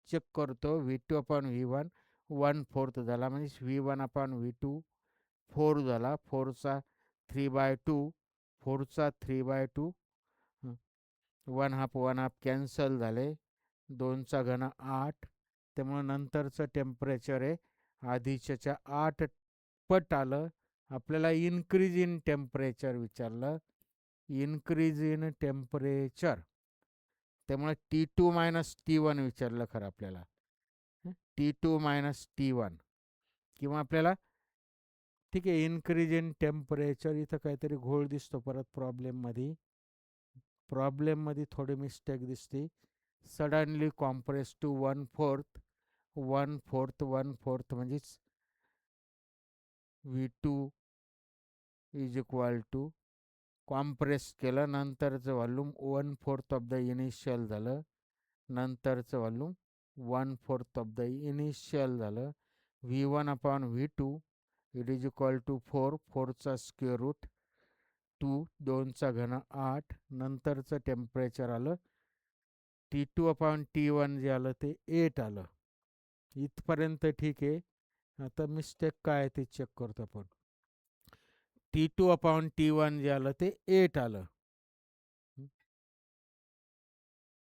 S1: चेक करतो. V2/V1 1/4 झाला म्हणजे V1/V2 4 झाला. 4चा 3/2. 4चा 3/2. 1/2 कॅन्सल झाले. 2चा घन 8. त्यामुळे नंतरचं टेम्परेचर आहे आधीच्या 8 पट आलं. आपल्याला इन्क्रीज इन टेम्परेचर विचारलं. इन्क्रीज इन टेम्परेचर त्यामुळे T2 - T1 विचारलं खरं आपल्याला. T2 - T1 किंवा आपल्याला ठीक आहे इन्क्रीज इन टेम्परेचर. इथं काहीतरी घोळ दिसतो परत प्रॉब्लेममध्ये. प्रॉब्लेममध्ये थोडी मिस्टेक दिसते. Suddenly compress to 1/4. 1/4 म्हणजेच V2 is equal to compress केलं. नंतरचं व्हॉल्यूम 1/4 ऑफ द इनिशियल झालं. नंतरचं व्हॉल्यूम 1/4 ऑफ द इनिशियल झालं. V1/V2 it is equal to 4. 4चा स्क्वेअर रूट 2. 2चा घन 8. नंतरचं टेम्परेचर आलं T2/T1 जे आलं ते 8 आलं. इथपर्यंत ठीक आहे. आता मिस्टेक काय आहे ते चेक करतो आपण. T2/T1 जे आलं ते 8 आलं.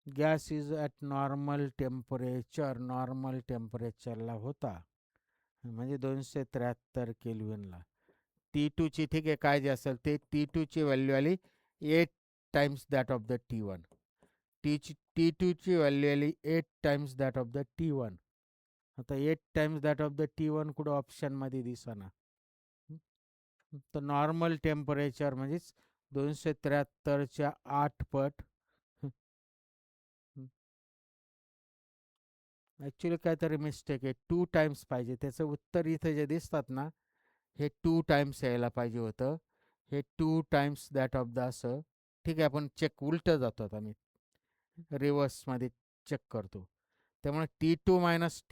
S1: Gas is at normal temperature. Normal टेम्परेचरला होता म्हणजे 273 केल्विनला. T2ची ठीक आहे काय जे असेल ते T2ची व्हॅल्यू आली 8 times that of the T1. T2ची व्हॅल्यू आली 8 times that of the T1. आता 8 times that of the T1 कुठं ऑप्शनमध्ये दिसना. तर नॉर्मल टेम्परेचर म्हणजेच 273च्या 8 पट. ॲक्च्युली काहीतरी मिस्टेक आहे. 2 टाइम्स पाहिजे. त्याचं उत्तर इथं जे दिसतात ना हे 2 टाइम्स यायला पाहिजे होतं. हे 2 टाइम्स दॅट ऑफ द असं. ठीक आहे आपण चेक उलटं जातो आता मी रिव्हर्समध्ये चेक करतो. त्यामुळे T2 -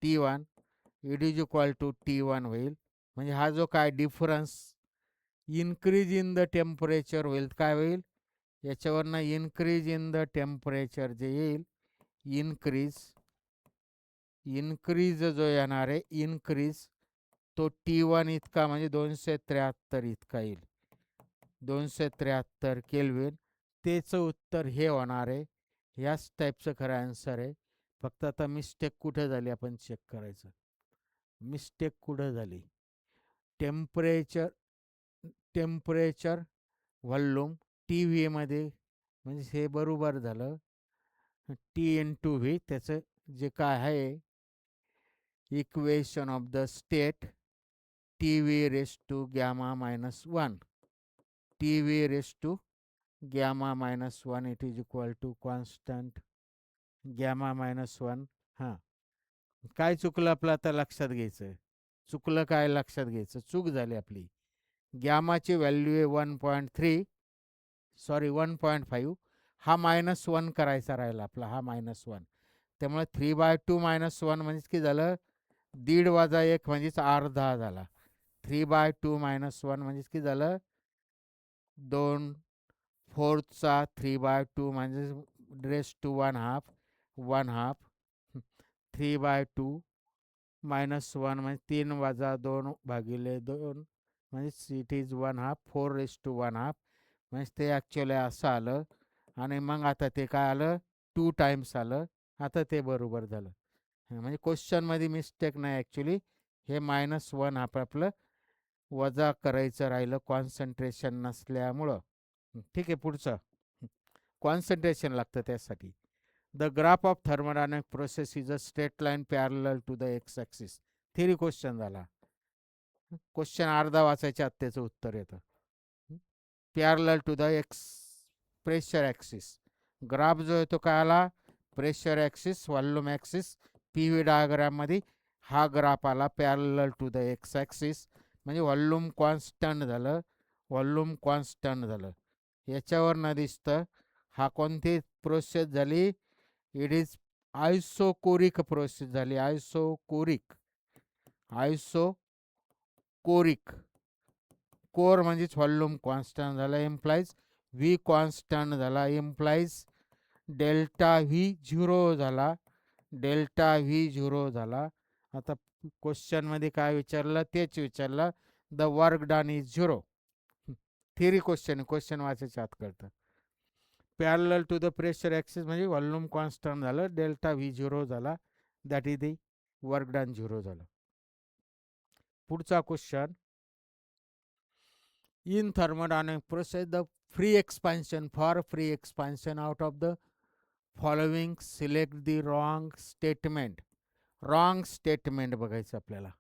S1: T1 it is equal to T1 होईल. म्हणजे हा जो काय difference increase in the temperature होईल काय होईल? याच्यावरनं इन्क्रीज इन द टेम्परेचर जे येईल इन्क्रीज जो येणार आहे इन्क्रीज तो T1 इतका म्हणजे 273 इतका येईल. 273 केल्विन. त्याचं उत्तर हे होणार आहे. ह्याच टाईपचं खरं आन्सर आहे. फक्त आता मिस्टेक कुठे झाली आपण चेक करायचं. मिस्टेक कुठं झाली? टेम्परेचर टेम्परेचर व्हॉल्यूम टी व्हीमध्ये, म्हणजे हे बरोबर झालं. टी इन टू व्ही त्याचं जे काय आहे equation of the state T V race to gamma minus one, T V race to gamma minus one it is equal to constant gamma minus one. हां, काय चुकलं आपलं आता लक्षात घ्यायचं. चुकलं काय लक्षात घ्यायचं, चूक झाली आपली. गॅमाची व्हॅल्यू आहे 1.3, सॉरी 1.5. हा -1 करायचा राहिला आपला, हा -1. त्यामुळे 3/2 -1 म्हणजेच की झालं 1.5 वजा 1 म्हणजेच अर्धा झाला. 3/2 -1 म्हणजेच की झालं 2/4चा 3/2 म्हणजे रेस टू 1/2. 3/2 -1 म्हणजे 3 वजा 2 भागिले 2 म्हणजे इट इज 1/2. 4/1/2 म्हणजे ते ॲक्च्युअली असं आलं. आणि मग आता ते काय आलं 2 टाइम्स आलं. आता ते बरोबर झालं. म्हणजे क्वेश्चनमध्ये मिस्टेक नाही ॲक्च्युली. हे -1 आपलं वजा करायचं राहिलं कॉन्सन्ट्रेशन नसल्यामुळं. ठीक आहे, पुढचं. कॉन्सन्ट्रेशन लागतं त्यासाठी. The graph of thermodynamic process is a straight line parallel to the X axis. Theory question झाला. क्वेश्चन अर्धा वाचायच्या आत त्याचं उत्तर येतं. Parallel to the X pressure axis. Graph जो आहे तो काय आला, pressure axis volume axis. P V डायग्राममध्ये हा ग्राफ आला parallel to the X axis, म्हणजे व्हॉल्यूम कॉन्स्टंट झालं. व्हॉल्यूम कॉन्स्टंट झालं. याच्यावरनं दिसतं हा कोणती प्रोसेस झाली. इट इज आयसोकोरिक प्रोसेस झाली. आयसोकोरिक. आयसोकोरिक. कोर म्हणजेच व्हॉल्यूम कॉन्स्टंट झाला. इम्प्लाइज व्ही कॉन्स्टंट झाला. इम्प्लाइज डेल्टा व्ही झिरो झाला. डेल्टा व्ही झिरो झाला. आता क्वेश्चनमध्ये काय विचारलं तेच विचारलं. The work done is zero. Theory question, question वाचायच्या आत कळतं. Parallel to the pressure axis म्हणजे व्हॉल्यूम कॉन्स्टंट झालं. डेल्टा व्ही झिरो झाला. That is the work done zero झालं. पुढचा question. In thermodynamic process, the free expansion out of the following select the wrong statement. Wrong statement बघायचं आपल्याला.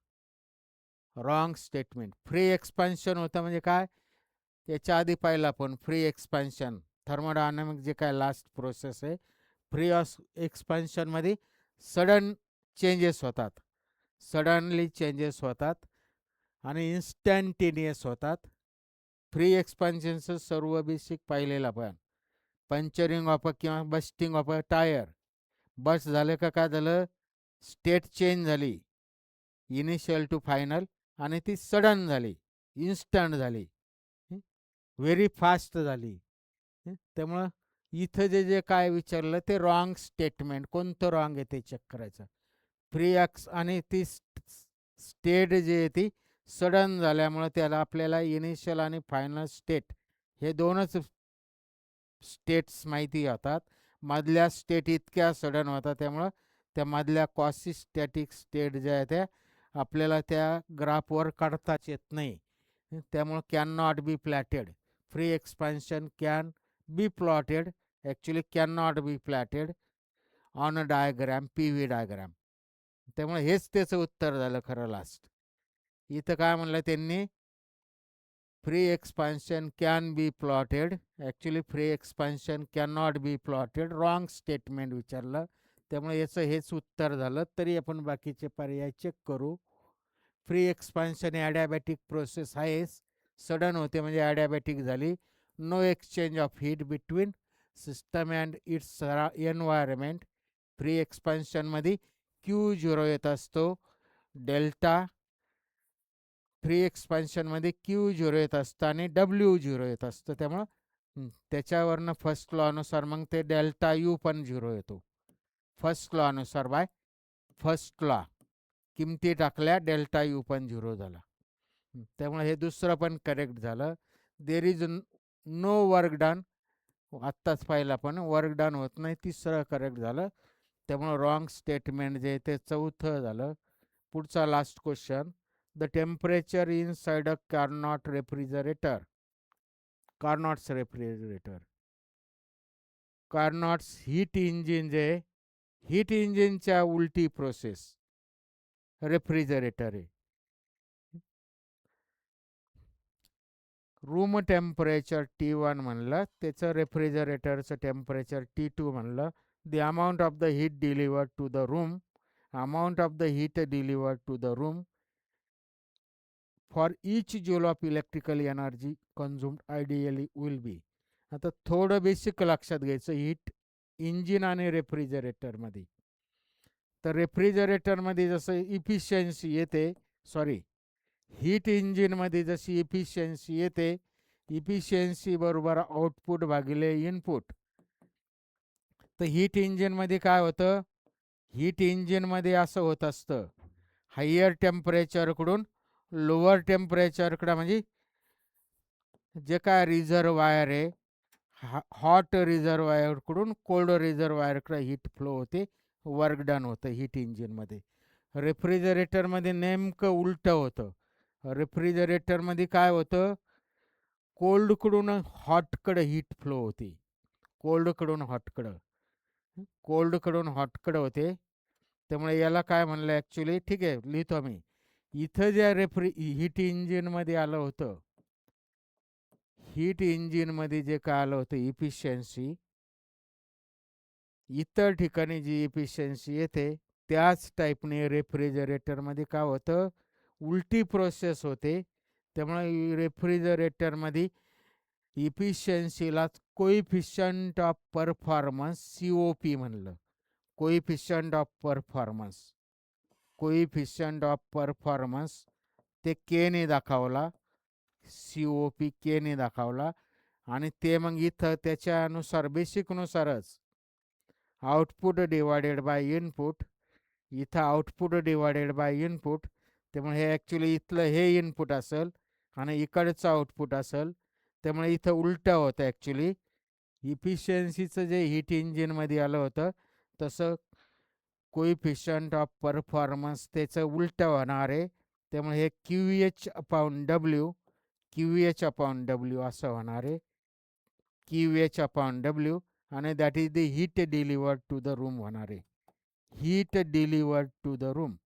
S1: Wrong statement. फ्री एक्सपान्शन होतं म्हणजे काय, याच्या आधी पाहिलं आपण फ्री एक्सपान्शन. थर्मोडायनामिक जे काय लास्ट प्रोसेस आहे, फ्री एक्सपान्शनमध्ये सडन चेंजेस होतात. सडनली चेंजेस होतात आणि इन्स्टंटेनियस होतात. फ्री एक्सपान्शनचं सर्व बेसिक पाहिलेलं आपण. पंचरिंग ऑफ किंवा बस्टिंग ऑफ अ टायर. बस झालं का काय झालं, स्टेट चेंज झाली इनिशियल टू फायनल, आणि ती सडन झाली, इन्स्टंट झाली, व्हेरी फास्ट झाली. त्यामुळं इथं जे जे काय विचारलं ते रॉंग स्टेटमेंट. कोणतं रॉंग आहे ते चेक करायचं. फ्री एक्स आणि ती स्टेट जी आहे ती सडन झाल्यामुळं त्याला आपल्याला इनिशियल आणि फायनल स्टेट हे दोनच स्टेट्स माहिती होतात. मधल्या स्टेट इतक्या सडन होतात त्यामुळं त्या मधल्या क्वासी स्टॅटिक स्टेट ज्या आहेत त्या आपल्याला त्या ग्राफवर काढताच येत नाही. त्यामुळं can not be plotted. Free expansion can be plotted, actually can not be plotted on a diagram, P V diagram. त्यामुळे हेच त्याचं उत्तर झालं खरं लास्ट. इथं काय म्हणलं त्यांनी, free expansion can be plotted. Actually free expansion can not B plotted. Wrong statement विचारलं, त्यामुळे याचं हेच उत्तर झालं. तरी आपण बाकीचे पर्याय चेक करू. फ्री एक्सपान्शन ॲडॅबॅटिक प्रोसेस आहेच, सडन होते म्हणजे ॲडॅबॅटिक झाली. No exchange of heat between system and its environment. Free एक्सपान्शनमध्ये क्यू झिरो येत असतो. डेल्टा फ्री एक्सपान्शनमध्ये क्यू झिरो येत असतं आणि डब्ल्यू झिरो येत असतं. त्यामुळं त्याच्यावरनं फर्स्ट लॉनुसार मग ते डेल्टा यू पण झिरो येतो. फर्स्ट लॉनुसार बाय फर्स्ट लॉ किमती टाकल्या डेल्टा यू पण झिरो झाला. त्यामुळे हे दुसरं पण करेक्ट झालं. There is no work done आत्ताच पाहिलं पण वर्क डन होत नाही, तिसरं करेक्ट झालं. त्यामुळं रॉंग स्टेटमेंट जे ते चौथं झालं. पुढचा last question. The temperature inside a Carnot refrigerator. Carnot's refrigerator. Carnot's heat engine जे हीट इंजिनच्या उलटी प्रोसेस रेफ्रिजरेटर आहे. रूम टेम्परेचर T1 म्हणलं, त्याचं रेफ्रिजरेटरचं टेम्परेचर T2 म्हणलं. The amount of the heat delivered to the room, amount of the heat delivered to the room for each joule of electrical energy consumed ideally will be. आता थोडं बेसिक लक्षात घ्यायचं हीट इंजिन आणि रेफ्रिजरेटरमध्ये. तर रेफ्रिजरेटरमध्ये जसं इफिशियन्सी येते, सॉरी, हीट इंजिनमध्ये जशी इफिशियन्सी येते, इफिशियन्सी बरोबर आउटपुट भागिले इनपुट. तर हीट इंजिनमध्ये काय होतं, हीट इंजिनमध्ये असं होत असतं, हायर टेम्परेचरकडून लोअर टेम्परेचरकडं, म्हणजे जे काय रिझर्वायर आहे, हॉट रिझर्वायरकडून कोल्ड रिझर्वायरकडे हीट फ्लो होते, वर्क डन होतं हीट इंजिनमध्ये. रेफ्रिजरेटरमध्ये नेमकं उलटं होतं. रेफ्रिजरेटरमध्ये काय होतं, कोल्डकडून हॉटकडं हीट फ्लो होते, कोल्डकडून हॉटकडं, कोल्डकडून हॉटकडं होते. त्यामुळे याला काय म्हणलं ॲक्च्युली, ठीक आहे लिहितो मी. इथं ज्या हीट इंजिनमध्ये आलं होतं, हीट इंजिनमध्ये जे काय आलं होतं इफिशियन्सी, इतर ठिकाणी जी इफिशियन्सी येते त्याच टाईपने रेफ्रिजरेटरमध्ये काय होतं, उलटी प्रोसेस होते. त्यामुळे रेफ्रिजरेटरमध्ये इफिशियन्सीलाच कोइफिशियंट ऑफ परफॉर्मन्स COP म्हणलं. Coefficient of performance, coefficient of performance ते केने दाखवला, COP केने दाखवला. आणि ते मग इथं त्याच्यानुसार बेसिकनुसारच आउटपुट डिवायडेड बाय इनपुट, इथं आउटपुट डिवायडेड बाय इनपुट. त्यामुळे हे ॲक्च्युली इथलं हे इनपुट असेल आणि इकडचं आउटपुट असेल. त्यामुळे इथं उलटं होतं ॲक्च्युली. इफिशियन्सीचं जे हीट इंजिनमध्ये आलं होतं तसं कोइफिशियंट ऑफ परफॉर्मन्स त्याचं उलटं होणार आहे. त्यामुळे हे QH/W, QH/W असं होणार आहे, QH/W. आणि that is the heat delivered to the room होणार आहे, heat delivered to the room.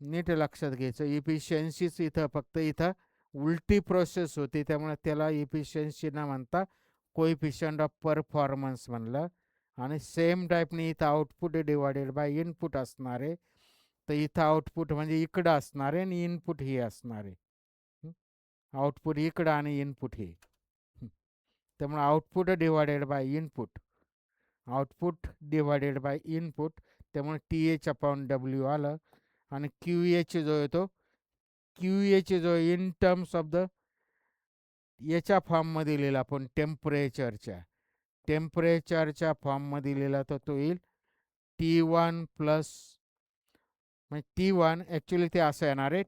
S1: नीट लक्षात घ्यायचं, इफिशियन्सीच इथं फक्त इथं उलटी प्रोसेस होती, त्यामुळे त्याला इफिशियन्सी न म्हणता कोइफिशियंट ऑफ परफॉर्मन्स म्हणलं. आणि सेम टाईपने इथं आउटपुट डिवायडेड बाय इनपुट असणार आहे. तर इथं आउटपुट म्हणजे इकडं असणार आहे आणि इनपुट हे असणार आहे. आउटपुट इकडं आणि इनपुट हे. त्यामुळे output divided by input, output divided by input. त्यामुळे TH/W आलं. आणि QH जो येतो, QH जो इन टर्म्स ऑफ द याच्या फॉर्ममध्ये लिहिला आपण टेम्परेचरच्या फॉर्ममध्ये लिहिला तर तो येईल T1 प्लस, म्हणजे T1 ॲक्च्युली ते असं येणार आहे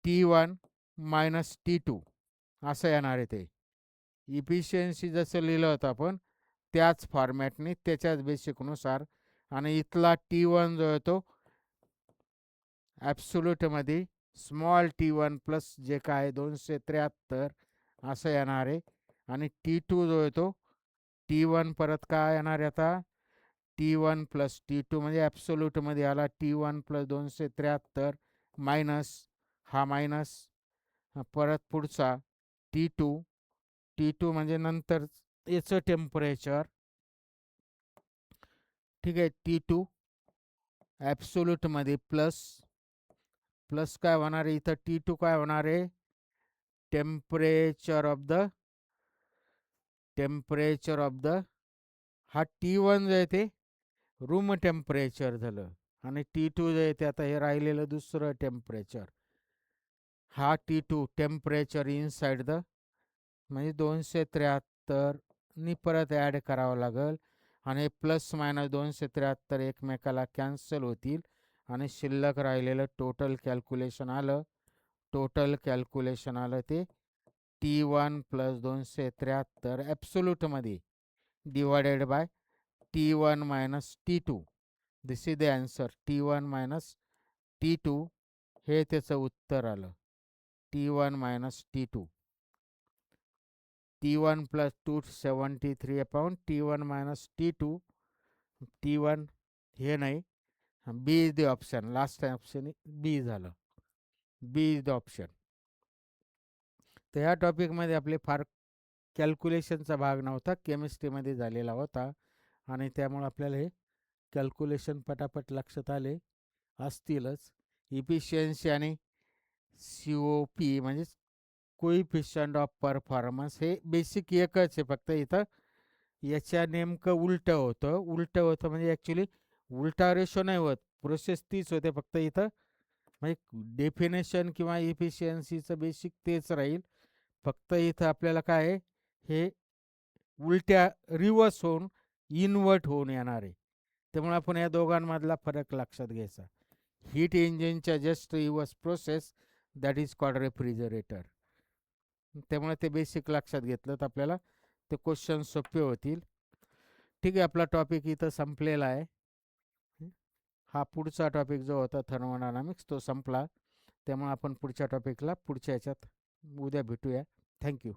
S1: T1 मायनस T2 असं येणार आहे ते. इफिशियन्सी जसं लिहिलं होतं आपण त्याच फॉर्मॅटने त्याच्याच बेसिकनुसार. आणि इथला T1 जो येतो ॲब्सोल्यूटमध्ये स्मॉल T1 प्लस जे काय 273 असं येणार आहे. आणि T2 जो येतो, T1 परत काय येणार आहे आता, T1 प्लस T2 म्हणजे ॲब्सोल्यूटमध्ये आला T1 प्लस 273 मायनस हा मायनस, परत पुढचा T2 म्हणजे नंतर याचं टेम्परेचर, ठीक आहे. T2 ॲब्सोल्यूटमध्ये प्लस काय होणार आहे इथं, T2 काय होणार आहे, टेम्परेचर ऑफ द हा T1 जो आहे ते रूम टेम्परेचर झालं. आणि T2 जे आहे ते आता हे राहिलेलं दुसरं टेम्परेचर, हा T2 टेम्परेचर इनसाइड द, म्हणजे 273 नी परत ॲड करावं लागेल. आणि प्लस मायनस 273 एकमेकाला कॅन्सल होतील आणि शिल्लक राहिलेलं टोटल कॅल्क्युलेशन आलं टोटल कॅल्क्युलेशन आलं ते T1 + 273 ॲब्सोल्यूटमध्ये divided by T1 - T2. This is the answer. T1 - T2 हे त्याचं उत्तर आलं. T1 - T2. T1 + 273 upon T1 - T2. T1 हे नाही, B is the option. Last option B झालं. B is the option. तर ह्या टॉपिकमध्ये आपले फार कॅल्क्युलेशनचा भाग नव्हता, केमिस्ट्रीमध्ये झालेला होता आणि त्यामुळे आपल्याला हे कॅल्क्युलेशन पटापट लक्षात आले असतीलच. इफिशियन्सी आणि COP म्हणजे कोइफिशियंट ऑफ परफॉर्मन्स हे बेसिक एकच आहे, फक्त इथं याच्या नेमकं उलटं होतं म्हणजे ॲक्च्युली उलटा रेशो नाही होत, प्रोसेस तीच होते, फक्त इथं म्हणजे डेफिनेशन किंवा इफिशियन्सीचं बेसिक तेच राहील. फक्त इथं आपल्याला काय आहे, हे उलट्या रिव्हर्स होऊन इन्व्हर्ट होऊन येणार आहे. त्यामुळे आपण या दोघांमधला फरक लक्षात घ्यायचा. हीट इंजिनच्या just reverse process, that is called refrigerator. त्यामुळे ते बेसिक लक्षात घेतलं तर आपल्याला ते क्वेश्चन सोपे होतील. ठीक आहे, आपला टॉपिक इथं संपलेला आहे. हा पुढचा टॉपिक जो होता थर्मोडायनामिक्स तो संपला. त्यामुळे आपण पुढच्या टॉपिकला पुढच्या ह्याच्यात उद्या भेटूया. थँक्यू.